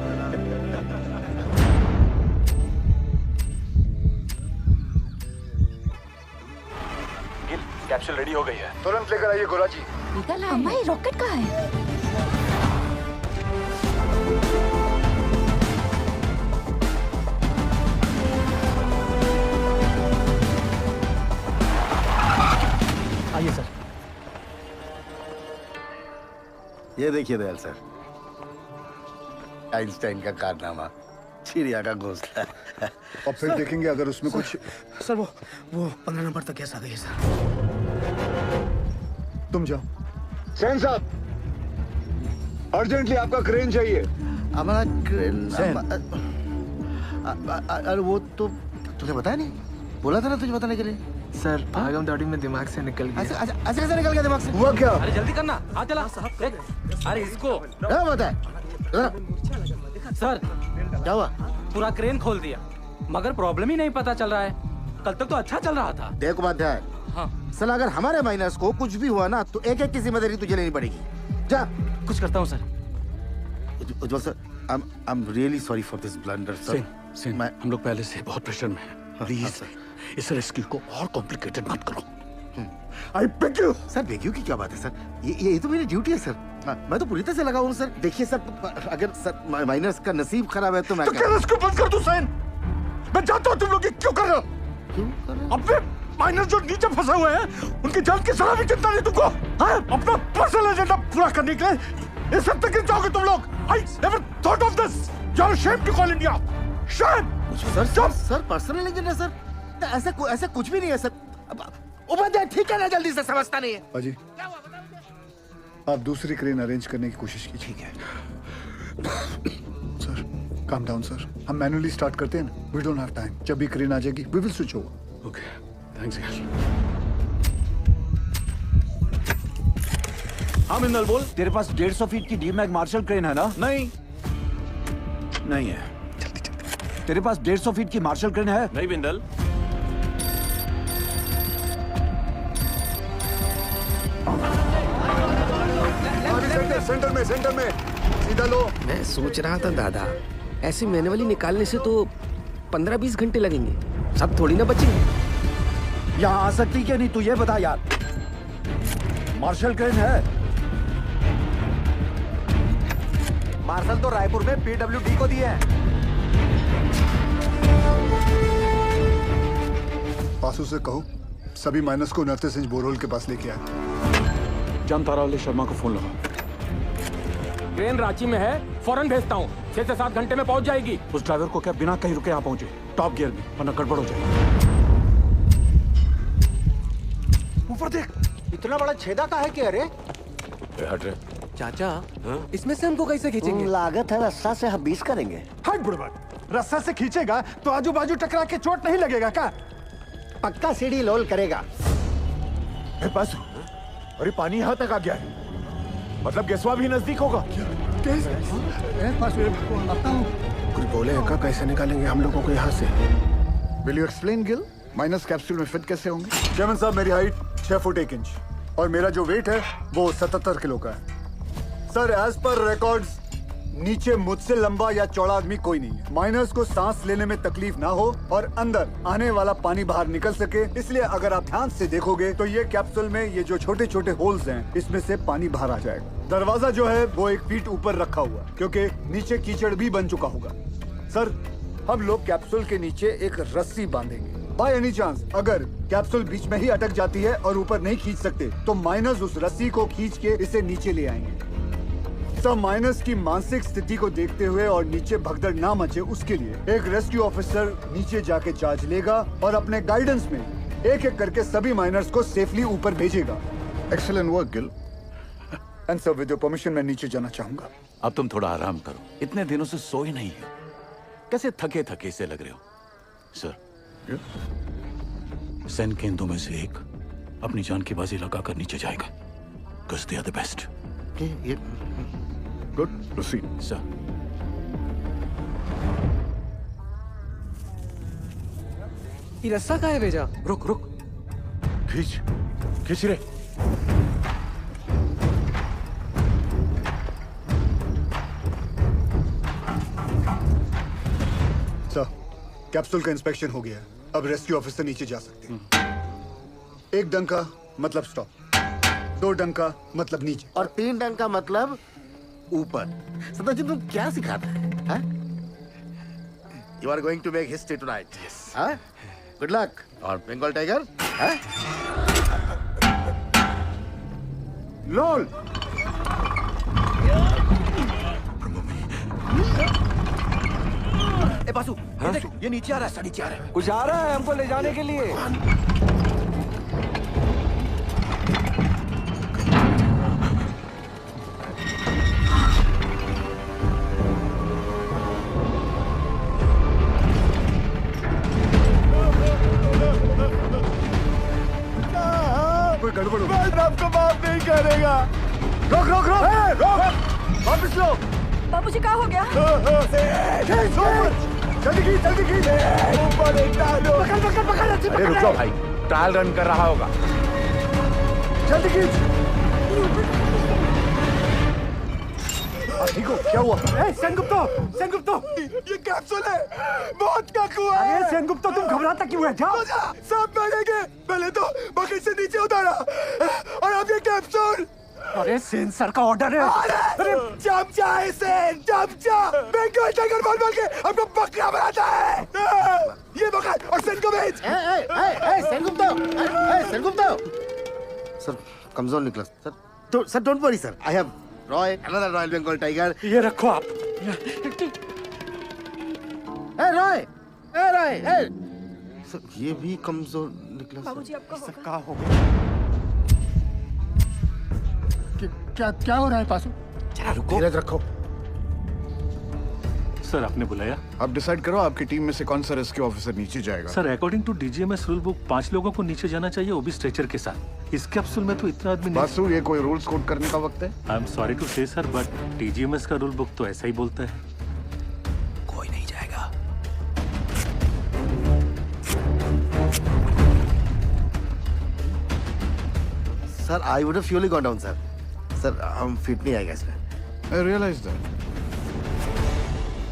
कैप्सूल रेडी हो गई है।
तुरंत लेकर आइए गोरा जी।
निकल अम्मा, ये रॉकेट कहाँ है?
आइए सर।
ये देखिए दयाल सर, आइंस्टाइन का कारनामा, चिड़िया का घोंसला।
और फिर देखेंगे अगर उसमें कुछ।
सर वो 15 नंबर तक कैसा गई है सर?
तुम जाओ।
सेन साहब, अर्जेंटली आपका क्रेन चाहिए।
हमारा क्रेन? अरे वो तो तुझे बताया नहीं, बोला था ना तुझे बताने के लिए।
सर भागम दौड़ी में दिमाग से निकल गया।
ऐसे कैसे निकल गया दिमाग से?
हुआ क्या?
अरे जल्दी करना, आ चला। अरे इसको
क्या बताए
सर,
क्या हुआ?
पूरा क्रेन खोल दिया, मगर प्रॉब्लम ही नहीं पता चल रहा है। कल तक तो अच्छा चल रहा था।
देख उपाध्याय, सर अगर हमारे माइनस को कुछ भी हुआ ना तो एक की जिम्मेदारी तुझे लेनी पड़ेगी। जा।
कुछ करता हूँ sir.
Ujjwal sir, I am really sorry for this blunder sir.
हम लोग पहले से बहुत प्रेशर में हैं। प्लीज इस रेस्क्यू को और कॉम्प्लिकेटेड मत करो।
I beg you. Sir beg you की क्या बात है सर? ये तो मेरी ड्यूटी है सर। मैं तो पूरी तरह से लगा हूँ सर। देखिए सर, अगर सर माइनस का नसीब खराब है तो मैं
क्या रेस्क्यू बंद कर दूं सैन? मैं जानता हूँ तुम लोग ये क्यों कर रहे हो। अपने माइनस जो नीचे फंसे हुए हैं उनकी जान की जरा भी चिंता नहीं तुमको? अपना पर्सनल एजेंडा पूरा करने के लिए इस हद तक गिर जाओगे तुम लोग। I never thought of this. You are ashamed to call India. Shame.
Sir personal agenda sir, ऐसा कुछ भी नहीं है सर। उपाध्याय ठीक है ना, जल्दी से समझता नहीं है।
अजी, आप दूसरी क्रेन अरेंज करने की कोशिश कीजिए।
ठीक है
सर, काम डाउन सर। हम मैन्युअली स्टार्ट करते हैं ना। We don't have time. जब भी क्रेन आ जाएगी we will switch over.
Okay, thanks यार।
हाँ मिंदल बोल। तेरे पास 150 फीट की डीमैग मार्शल क्रेन है ना? नहीं है। तेरे पास 150 फीट की मार्शल क्रेन है?
नहीं बिंदल।
सेंटर में सीधा लो।
मैं सोच रहा था दादा, ऐसे मैनुअली निकालने से तो 15-20 घंटे लगेंगे, सब थोड़ी ना बचेंगे।
यहाँ आ सकती क्या नहीं तू ये बता यार। मार्शल क्रेन है?
मार्शल तो रायपुर में PWD को दिए हैं।
पासू से कहो सभी माइनस को 29 इंच बोरहोल के पास लेके आए।
जामतारा वाले शर्मा को फोन लगा।
ट्रेन रांची में है, फौरन भेजता हूँ। 6 से 7 घंटे में पहुँच जाएगी।
उस ड्राइवर को क्या बिना कहीं रुके यहाँ पहुंचे? टॉप गियर में, वरना गड़बड़ हो जाएगी।
ऊपर देख, इतना बड़ा छेदा का है क्या रे?
हट रे।
चाचा, इसमें से हमको कैसे खींचेंगे?
लागत है रस्सा से हम 20 करेंगे।
हट बुढ़वा, रस्सा से खींचेगा तो आजू बाजू टकरा के चोट नहीं लगेगा क्या?
पक्का सीढ़ी लोल करेगा।
बस, अरे पानी यहाँ तक आ गया है, मतलब गेसवा भी नजदीक होगा।
कुछ बोले का कैसे निकालेंगे हम लोगों को यहाँ से?
Will you explain Gill? Minus capsule में फिट कैसे होंगे? चेयरमैन साहब, मेरी हाइट 6 फुट 1 इंच और मेरा जो वेट है वो 77 किलो का है। सर एज पर रिकॉर्ड्स नीचे मुझसे लंबा या चौड़ा आदमी कोई नहीं है। माइनर्स को सांस लेने में तकलीफ ना हो और अंदर आने वाला पानी बाहर निकल सके, इसलिए अगर आप ध्यान से देखोगे तो ये कैप्सूल में ये जो छोटे छोटे होल्स हैं इसमें से पानी बाहर आ जाएगा। दरवाजा जो है वो 1 फीट ऊपर रखा हुआ क्योंकि नीचे कीचड़ भी बन चुका होगा। सर हम लोग कैप्सूल के नीचे एक रस्सी बांधेंगे। बाय एनी चांस अगर कैप्सूल बीच में ही अटक जाती है और ऊपर नहीं खींच सकते तो माइनर्स उस रस्सी को खींच के इसे नीचे ले आएंगे। सब माइनर्स की मानसिक स्थिति को देखते हुए और नीचे भगदड़ ना मचे उसके लिए एक रेस्क्यू ऑफिसर नीचे जाके चार्ज लेगा और अपने गाइडेंस में एक एक करके सभी माइनर्स को सेफली ऊपर भेजेगा।
Excellent work Gill.
And sir with your permission मैं नीचे जाना चाहूंगा।
अब तुम थोड़ा आराम करो, इतने दिनों से सोए नहीं हो, कैसे थके थके से लग रहे हो। सर सेन केंदो में से एक अपनी जान की बाजी लगाकर नीचे जाएगा। 'Cause they are the best.
Good. Proceed.
Sir.
ये रस्सा कहाँ है भेजा?
रुक रुक, खींच रे।
सर कैप्सूल का इंस्पेक्शन हो गया है, अब रेस्क्यू ऑफिसर नीचे जा सकते हैं। 1 डंका मतलब स्टॉप, 2 डंका मतलब नीचे
और 3 डंका मतलब ऊपर। सदा जी तुम क्या सिखाता है? You are going to make history tonight. Good luck. और बंगाल टाइगर
लोल।
ए बासु, ये देख, ये नीचे आ रहा है, नीचे आ रहा है।
कुछ आ रहा है हमको ले जाने के लिए।
कोई गड़बड़
मैं आपको माफ नहीं करेगा।
रोक रोक रोक रोक, वापस लो।
बाबूजी क्या हो गया?
जल्दी खींच, जल्दी खींच।
ऊपर एक डालो।
पकड़ पकड़ पकड़, अच्छी
अरे
पकड़।
रुक जाओ भाई, ट्रायल रन कर रहा होगा।
जल्दी खींच। ठीक हो, क्या हुआ?
सेनगुप्तो,
ये कैप्सूल है, मौत का कुआं है।
अरे सेनगुप्तो तुम घबराता क्यों है? जाओ।
सब मरेंगे। पहले तो बकेट से नीचे उतारा और अब ये कैप्सूल।
अरे सेन सर का ऑर्डर है।
अरे चमचा है सेन, चमचा। बंगाल टाइगर बोल बोल के हमको बकरा बनाता है। ये बकरा और सेन को भेज।
सर कमजोर निकला सर। तो sir don't worry sir, I have Roy another royal Bengal tiger.
ये रखो आप।
रॉय सर ये भी कमजोर निकला।
बाबूजी आपका
सब कहाँ हो गया? क्या हो रहा है पासु?
धीरज रखो।
सर आपने बुलाया?
आप डिसाइड करो आपकी टीम में से कौन सा रेस्क्यू ऑफिसर नीचे जाएगा।
Sir according to DGMS rule book 5 लोगों को नीचे जाना चाहिए, वो भी स्ट्रेचर के साथ। इस कैप्सूल में तो इतना आदमी नहीं।
बासु ये कोई रूल्स कोड करने का वक्त है?
आई एम सॉरी टू से सर, बट डीजीएमएस का रूल बुक तो ऐसा ही बोलता है।
कोई नहीं जाएगा।
Sir I would have fully gone down sir. Sir हम फिट नहीं आएगा इसमें।
आई रियलाइज दैट।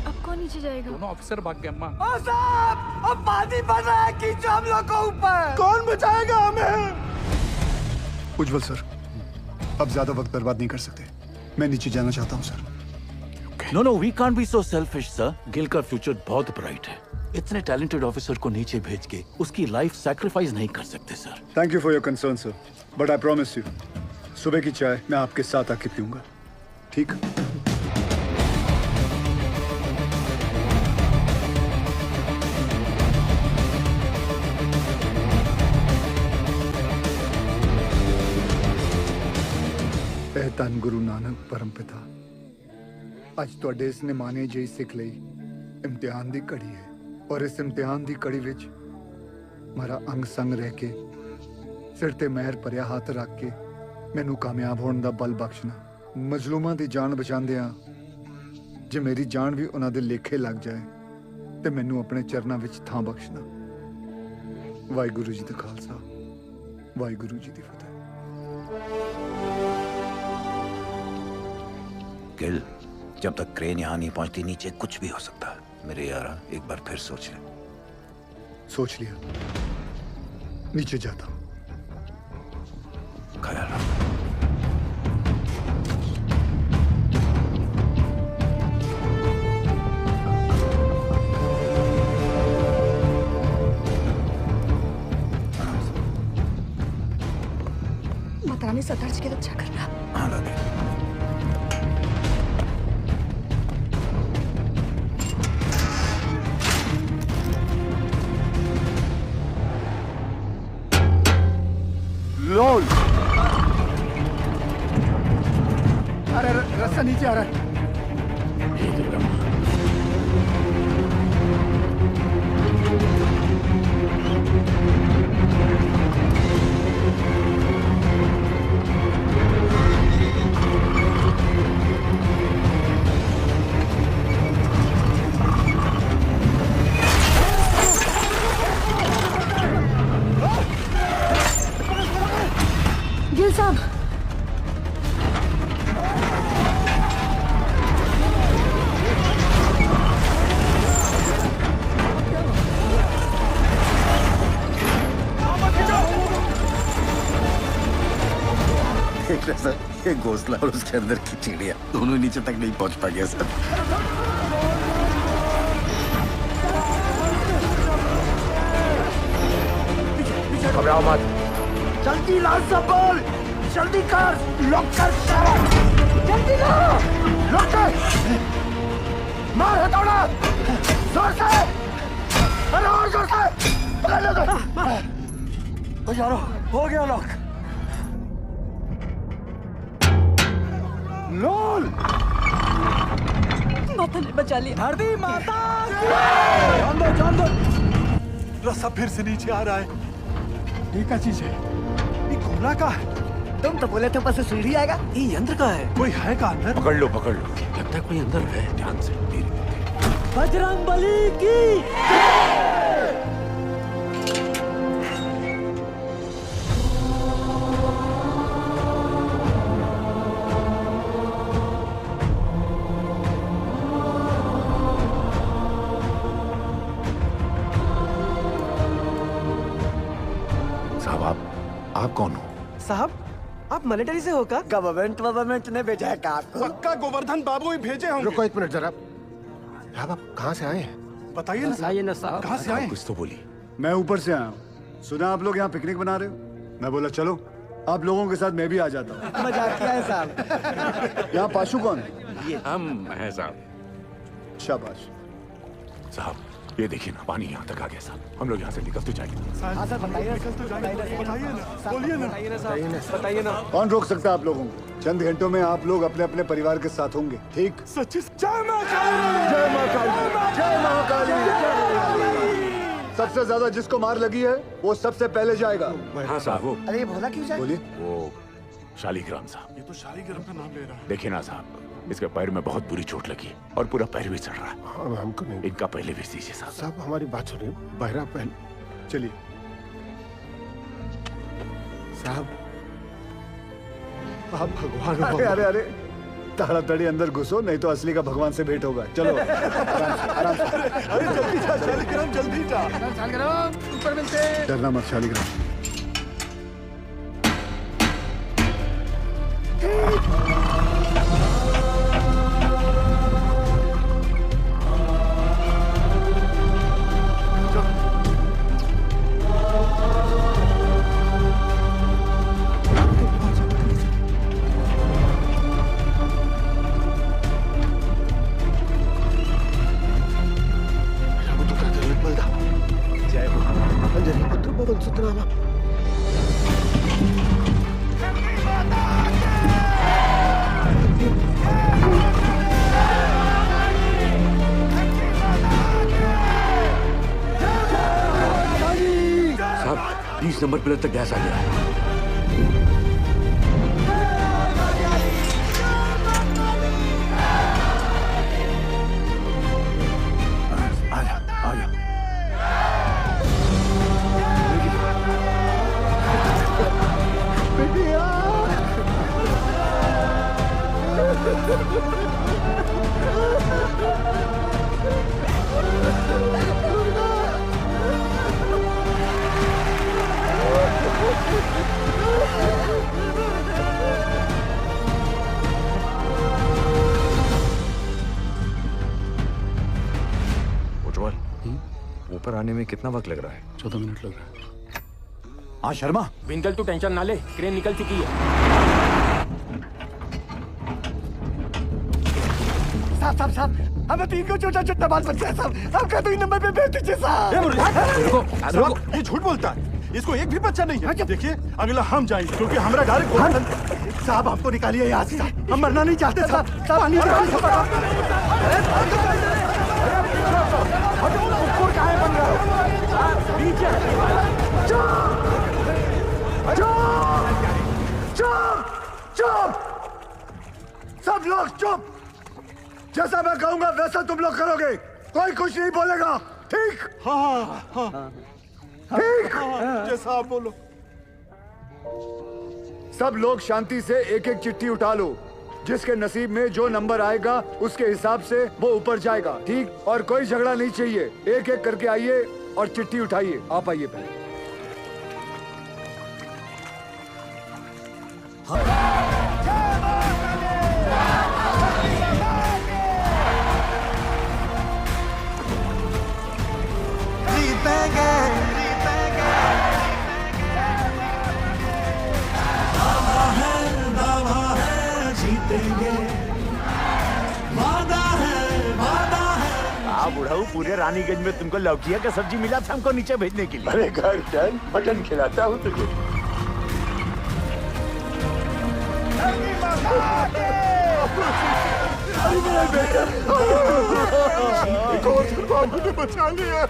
अब कौन नीचे जाएगा?
दोनों ऑफिसर भाग गए। अम्मा
साहब अब पानी बढ़ रहा है, खींचो हम लोग को ऊपर।
कौन बचाएगा हमें?
उज्जवल सर, अब ज्यादा वक्त बर्बाद नहीं कर सकते। मैं नीचे जाना चाहता हूँ sir.
No we can't be so selfish sir. Gill का फ्यूचर बहुत ब्राइट है। इतने टैलेंटेड ऑफिसर को नीचे भेज के उसकी लाइफ सैक्रिफाइस नहीं कर सकते sir.
Thank you for your concern sir, but I promise you सुबह की चाय मैं आपके साथ आके पीऊंगा, ठीक? ਧੰਨ ਗੁਰੂ ਨਾਨਕ ਪਰਮ ਪਿਤਾ। ਅੱਜ ਤੁਹਾਡੇ ਇਸ ਨਿਮਾਣੇ ਜਿਹੀ ਸਿੱਖ ਲਈ ਇਮਤਿਹਾਨ ਦੀ ਘੜੀ ਹੈ ਔਰ ਇਸ ਇਮਤਿਹਾਨ ਦੀ ਘੜੀ ਵਿੱਚ ਮਾਰਾ ਅੰਗ ਸੰਗ ਰਹਿ ਕੇ ਸਿਰ ਤੇ ਮਹਿਰ ਭਰਿਆ ਹੱਥ ਰੱਖ ਕੇ ਮੈਨੂੰ ਕਾਮਯਾਬ ਹੋਣ ਦਾ ਬਲ ਬਖਸ਼ਣਾ। ਮਜ਼ਲੂਮਾਂ ਦੀ ਜਾਨ ਬਚਾਉਂਦਿਆਂ ਜੇ ਮੇਰੀ ਜਾਨ ਵੀ ਉਹਨਾਂ ਦੇ ਲੇਖੇ ਲੱਗ ਜਾਏ ਤੇ ਮੈਨੂੰ ਆਪਣੇ ਚਰਨਾਂ ਵਿੱਚ ਥਾਂ ਬਖਸ਼ਣਾ। ਵਾਹਿਗੁਰੂ ਜੀ ਦਾ ਖਾਲਸਾ, वाहिगुरु जी दी फतेह।
गिल, जब तक क्रेन यहाँ नहीं पहुंचती नीचे कुछ भी हो सकता है। मेरे यारा एक बार फिर सोच ले।
सोच लिया, नीचे जाता हूँ।
ख्याल रखो।
बताने सतर्ज के अच्छा करना।
हाँ दादी।
लोल। अरे रास्ता नीचे आ रहा है।
गिल साहब,
देख रहे सर, ये घोंसला और उसके अंदर की चिड़िया दोनों नीचे तक नहीं पहुंच पाएंगे सर।
घबराओ मत।
जल्दी ला सबल, जल्दी कर, लॉक कर, जल्दी ला,
लॉक कर, मार हथौड़ा, जोर से, अरे और जोर से, पकड़ लो।
यारो, हो गया लॉक।
लोल,
माता ने बचा लिया।
धरती माता, जान दो।
रास्ता फिर से नीचे आ रहा है।
ये क्या चीज है?
ये घोड़ा का है।
तुम तो बोले थे ऊपर से सीढ़ी आएगा।
ये यंत्र का है। कोई है का अंदर? पकड़ लो। लगता है कोई अंदर है। ध्यान से।
बजरंग बली की
आप कौन हो?
साहब, आप मिलिट्री से हो क्या? गवर्नमेंट ने भेजा है कार को।
पक्का गोवर्धन बाबू ही भेजे होंगे।
रुको एक मिनट जरा। आप कहाँ से आए हैं?
बताइए ना साहब। कहाँ से आए?
कुछ तो बोलिए।
मैं ऊपर से आया हूँ। सुना आप लोग यहाँ पिकनिक बना रहे हो। मैं बोला चलो आप लोगों के साथ मैं भी आ जाता हूँ।
मजाक किया है साहब।
यहाँ पाशु कौन है?
ये हम हैं साहब।
शाबाश।
साहब ये देखिए ना, पानी यहाँ तक आ गया साहब। हम लोग यहाँ से निकल तो जाएंगे।
हाँ सर, बताइए
ना।
कौन रोक सकता है आप लोगों को? चंद घंटों में आप लोग अपने अपने परिवार के साथ होंगे। ठीक?
सच्ची। जय मां काली।
जय मां काली। जय मां काली। सबसे ज्यादा जिसको मार लगी है वो सबसे पहले जाएगा।
हाँ साहब। वो
अरे ये भोला क्यों जाए?
बोलिए।
वो शालिग्राम साहब।
ये तो शालिग्राम का नाम ले रहा है।
देखिए ना साहब, इसके पैर में बहुत बुरी चोट लगी और पूरा पैर भी चढ़ रहा है।
हाँ, हमको नहीं।
इनका पहले भी दीजिए साहब।
साहब हमारी बात सुनिए। बहरा पहन।
चलिए
साहब, आप भगवान हो।
अरे अरे ताड़ाताड़ी अंदर घुसो, नहीं तो असली का भगवान से भेंट होगा। चलो आराम से।
अरे जल्दी जा शालिग्राम, जल्दी जा।
शालिग्राम, ऊपर मिलते हैं।
डरना मत शालिग्राम।
जय हो।
अंजलि पुत्र पवन सुतनामा।
साहब 20 नंबर पिलर तक गैस आ गया है।
आने में कितना वक्त लग रहा है?
14 मिनट लग रहा है।
हाँ शर्मा,
बिंदल तू टेंशन ना ले, क्रेन निकल चुकी है।
साहब हमें 3 को छोटा छोटा बाल बच्चा है साहब। आपका तो नंबर पे भेज दीजिए साहब।
ये झूठ बोलता है, इसको एक भी बच्चा नहीं है। देखिए अगला हम जाएंगे क्योंकि हमारा डायरेक्ट
साहब आपको निकालिए यहाँ से, हम मरना नहीं चाहते साहब। पानी चुप, सब लोग चुप। जैसा मैं कहूंगा वैसा तुम लोग करोगे, कोई कुछ नहीं बोलेगा, ठीक?
हाँ
ठीक
जैसा आप बोलो।
सब लोग शांति से एक एक चिट्ठी उठा लो। जिसके नसीब में जो नंबर आएगा उसके हिसाब से वो ऊपर जाएगा, ठीक? और कोई झगड़ा नहीं चाहिए, एक एक करके आइए और चिट्ठी उठाइए। आप आइए पहले।
बुढ़ाऊ पूरे रानीगंज में तुमको लौकिया का सब्जी मिला था हमको नीचे भेजने के लिए। अरे घर चल, मटन खिलाता हूँ तुझे। बेटा बचा लिया।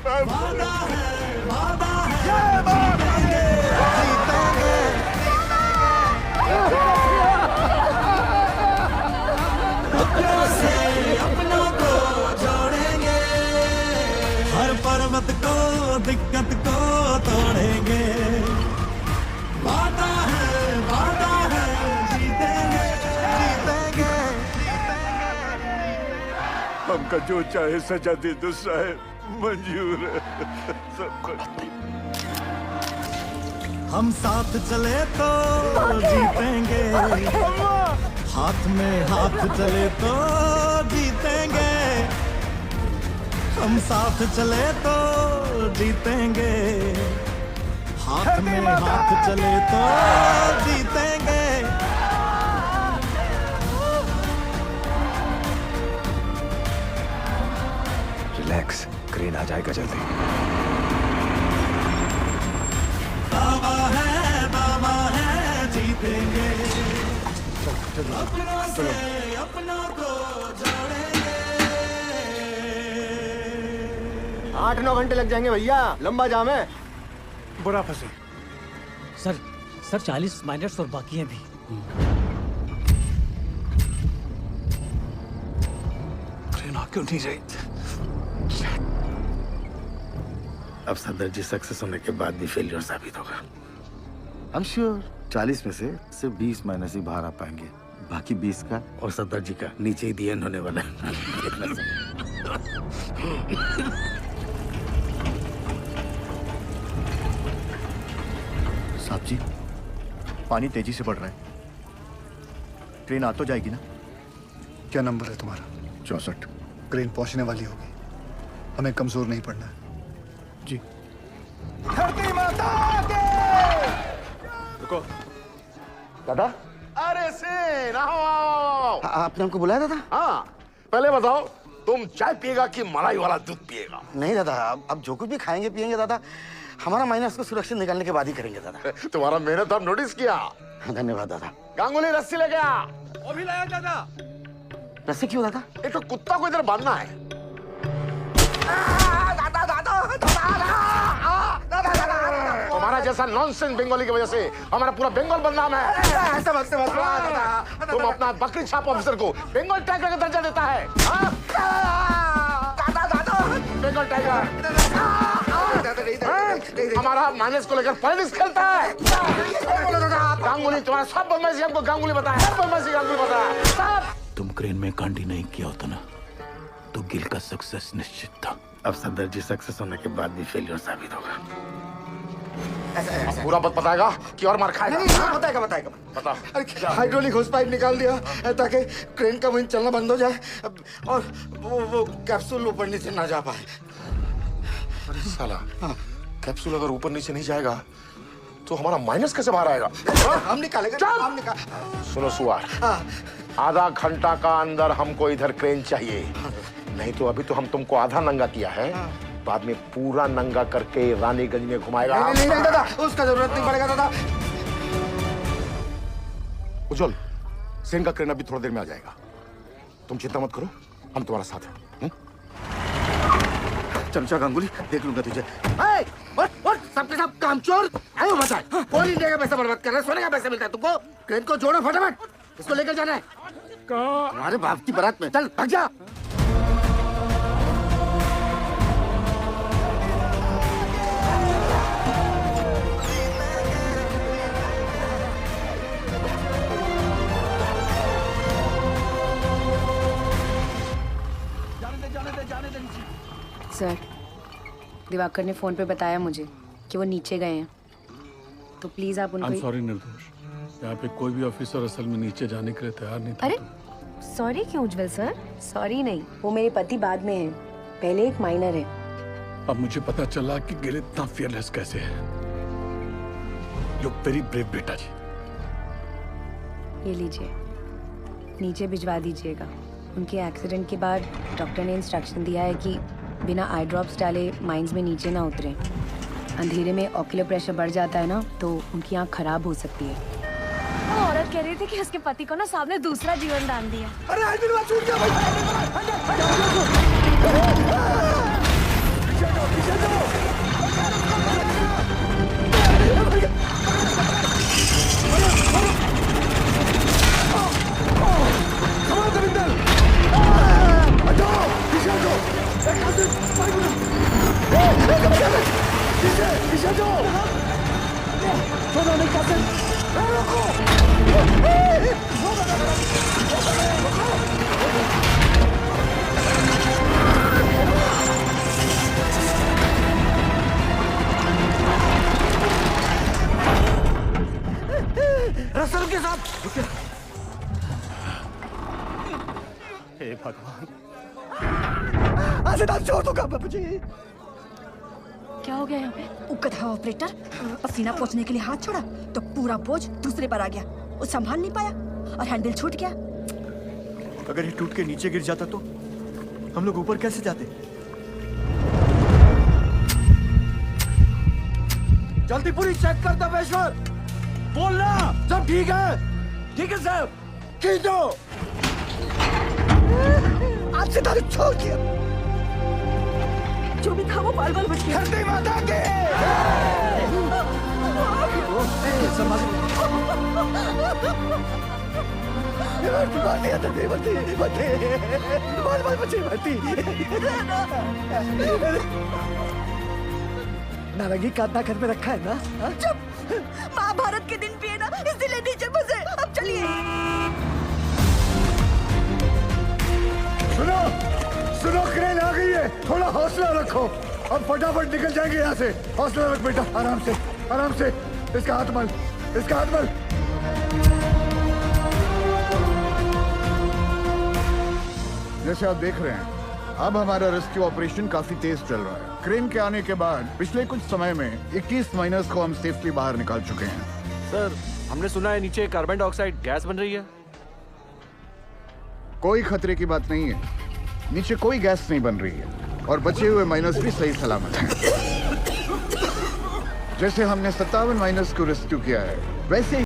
पर्वत को दिक्कत को तोड़ेंगे। वादा है जीतेंगे जीतेंगे।
हमका जो चाहे सजा दे दो साहब, मंजूर है सब।
हम साथ चले तो जीतेंगे, हाथ में हाथ चले तो जीतेंगे। हम साथ चले तो जीतेंगे, हाथ में हाथ चले तो जीतेंगे।
रिलैक्स, क्रेन आ जाएगा जल्दी।
दावा है जीतेंगे। अपनों से अपनों को जोड़ेंगे।
8-9 घंटे लग जाएंगे भैया, लंबा जाम है।
बुरा फंसे
सर 40 माइनट्स और बाकी हैं भी।
ट्रेन आ क्यों नहीं रही?
अब सदर जी सक्सेस होने के बाद भी फेलियर साबित होगा। I'm sure 40 में से सिर्फ 20 माइनस ही बाहर आ पाएंगे, बाकी 20 का और सदर जी का नीचे ही दी एंड होने वाला है।
साहब जी, पानी तेजी से बढ़ रहा है, ट्रेन आ तो जाएगी ना?
क्या नंबर है तुम्हारा?
64।
ट्रेन पहुंचने वाली होगी, हमें कमजोर नहीं पड़ना है।
जी।
धरती माता के।
रुको
दादा।
अरे सेन आओ।
आपने हमको बुलाया दादा?
हाँ, पहले बताओ तुम चाय पिएगा कि मलाई वाला दूध पिएगा?
नहीं दादा, अब जो कुछ भी खाएंगे पिएंगे दादा, हमारा माइनस को सुरक्षित निकालने के बाद ही करेंगे दादा।
तुम्हारा मेहनत हम नोटिस किया।
धन्यवाद दादा।
गांगुली रस्सी ले गया।
वो भी लाया दादा।
रस्सी क्यों दादा?
एक तो कुत्ता को इधर बांधना है। तुम्हारा जैसा नॉनसेंस बंगाली की वजह से हमारा पूरा बंगाल बदनाम है। तुम अपना बकरी छाप ऑफिसर को बंगाल टाइगर का दर्जा देता है। बंगाल टाइगर हमारा माइनस को लेकर पॉलिटिक्स खेलता है। गांगुली तुम्हारा सब बदमाशी हमको गांगुली बताया, सब बदमाशी गांगुली बताया।
तुम क्रेन में कांडी नहीं किया होता ना तो गिल का सक्सेस निश्चित था।
अब सदर जी सक्सेस होने के बाद भी फेलियर साबित होगा।
पूरा बात बताएगा कि और मार खाएगा?
नहीं, बताएगा बताएगा।
बता।
हाइड्रोलिक होस पाइप निकाल दिया ताकि क्रेन का विंग चलना बंद हो जाए और वो कैप्सूल ऊपर नीचे ना जा पाए।
अरे साला, कैप्सूल अगर ऊपर नीचे नहीं जाएगा तो हमारा माइनस कैसे बाहर आएगा?
हम निकालेंगे, हम निकाल।
सुनो सुआर, आधा घंटा का अंदर हमको इधर क्रेन चाहिए, नहीं तो अभी तो हम तुमको आधा नंगा किया है, बाद में पूरा नंगा करके रानीगंज में घुमाएगा।
नहीं दादा, उसका जरूरत नहीं पड़ेगा दादा।
उज्जवल, सेन का क्रेन अभी थोड़ी देर में आ जाएगा, तुम चिंता मत करो, हम तुम्हारा साथ हैं।
चमचा गांगुली, देख लूंगा तुझे। सबके सब कामचोर आयो बचा। कौन इंडिया का पैसा बर्बाद कर रहा है? सोने का पैसा मिलता है तुमको? क्रेन को जोड़ो फटाफट, इसको लेकर जाना है हमारे बाप की बारात में। चल भाग जा।
सर, दिवाकर ने फोन पे बताया मुझे कि वो नीचे गए हैं, तो प्लीज आप उनको।
सॉरी निर्दोष, यहाँ पे कोई भी ऑफिसर असल में नीचे जाने के लिए तैयार नहीं था।
अरे सॉरी क्यों उज्जवल सर? सॉरी नहीं, वो मेरे पति बाद में हैं, पहले एक माइनर है।
अब मुझे पता चला कि गिल इतना फियरलेस कैसे है। यू वेरी ब्रेव बेटा जी।
ये लीजिए, नीचे भिजवा दीजिएगा। उनके एक्सीडेंट के बाद डॉक्टर ने इंस्ट्रक्शन दिया है कि बिना आई ड्रॉप्स डाले माइंस में नीचे ना उतरें। अंधेरे में ऑक्यूलर प्रेशर बढ़ जाता है ना, तो उनकी आँख खराब हो सकती है।
वो औरत कह रही थी कि उसके पति को ना साहब ने दूसरा जीवन दान दिया।
अरे आइडिया छूट गया भाई।
रसल के साथ।
हे भगवान, आज छोड़ दूंगा बाबूजी।
क्या हो गया यहाँ पे? उकत है ऑपरेटर, पसीना पोंछने के लिए हाथ छोड़ा तो पूरा बोझ दूसरे पर आ गया। वो संभाल नहीं पाया और हैंडल छूट गया।
अगर ये टूट के नीचे गिर जाता तो हम लोग ऊपर कैसे जाते? जल्दी पूरी चेक कर दबेश्वर, बोलना सब ठीक है। ठीक है साहब, खींचो। आज से तारीख छोड़ दिया।
जो भी था वो बाल बाल बच गया।
धरती माता के नारंगी काटना घर में रखा है ना?
चुप, महाभारत के दिन पिए ना, इसीलिए नीचे फंसे। अब चलिए।
सुनो सुनो, क्रेन आ गई है, थोड़ा हौसला रखो। अब फटाफट निकल जाएंगे यहाँ से। हौसला रख बेटा, आराम से आराम से। इसका हाथ मल, इसका हाथ मल।
जैसे आप देख रहे हैं, अब हमारा रेस्क्यू ऑपरेशन काफी तेज चल रहा है। क्रेन के आने के बाद पिछले कुछ समय में 21 माइनर्स को हम सेफली बाहर निकाल चुके हैं।
सर, हमने सुना है नीचे कार्बन डाइऑक्साइड गैस बन रही है।
कोई खतरे की बात नहीं है, नीचे कोई गैस नहीं बन रही है और बचे हुए माइनर्स भी सही सलामत हैं। जैसे हमने 57 माइनर्स को रेस्क्यू किया है, वैसे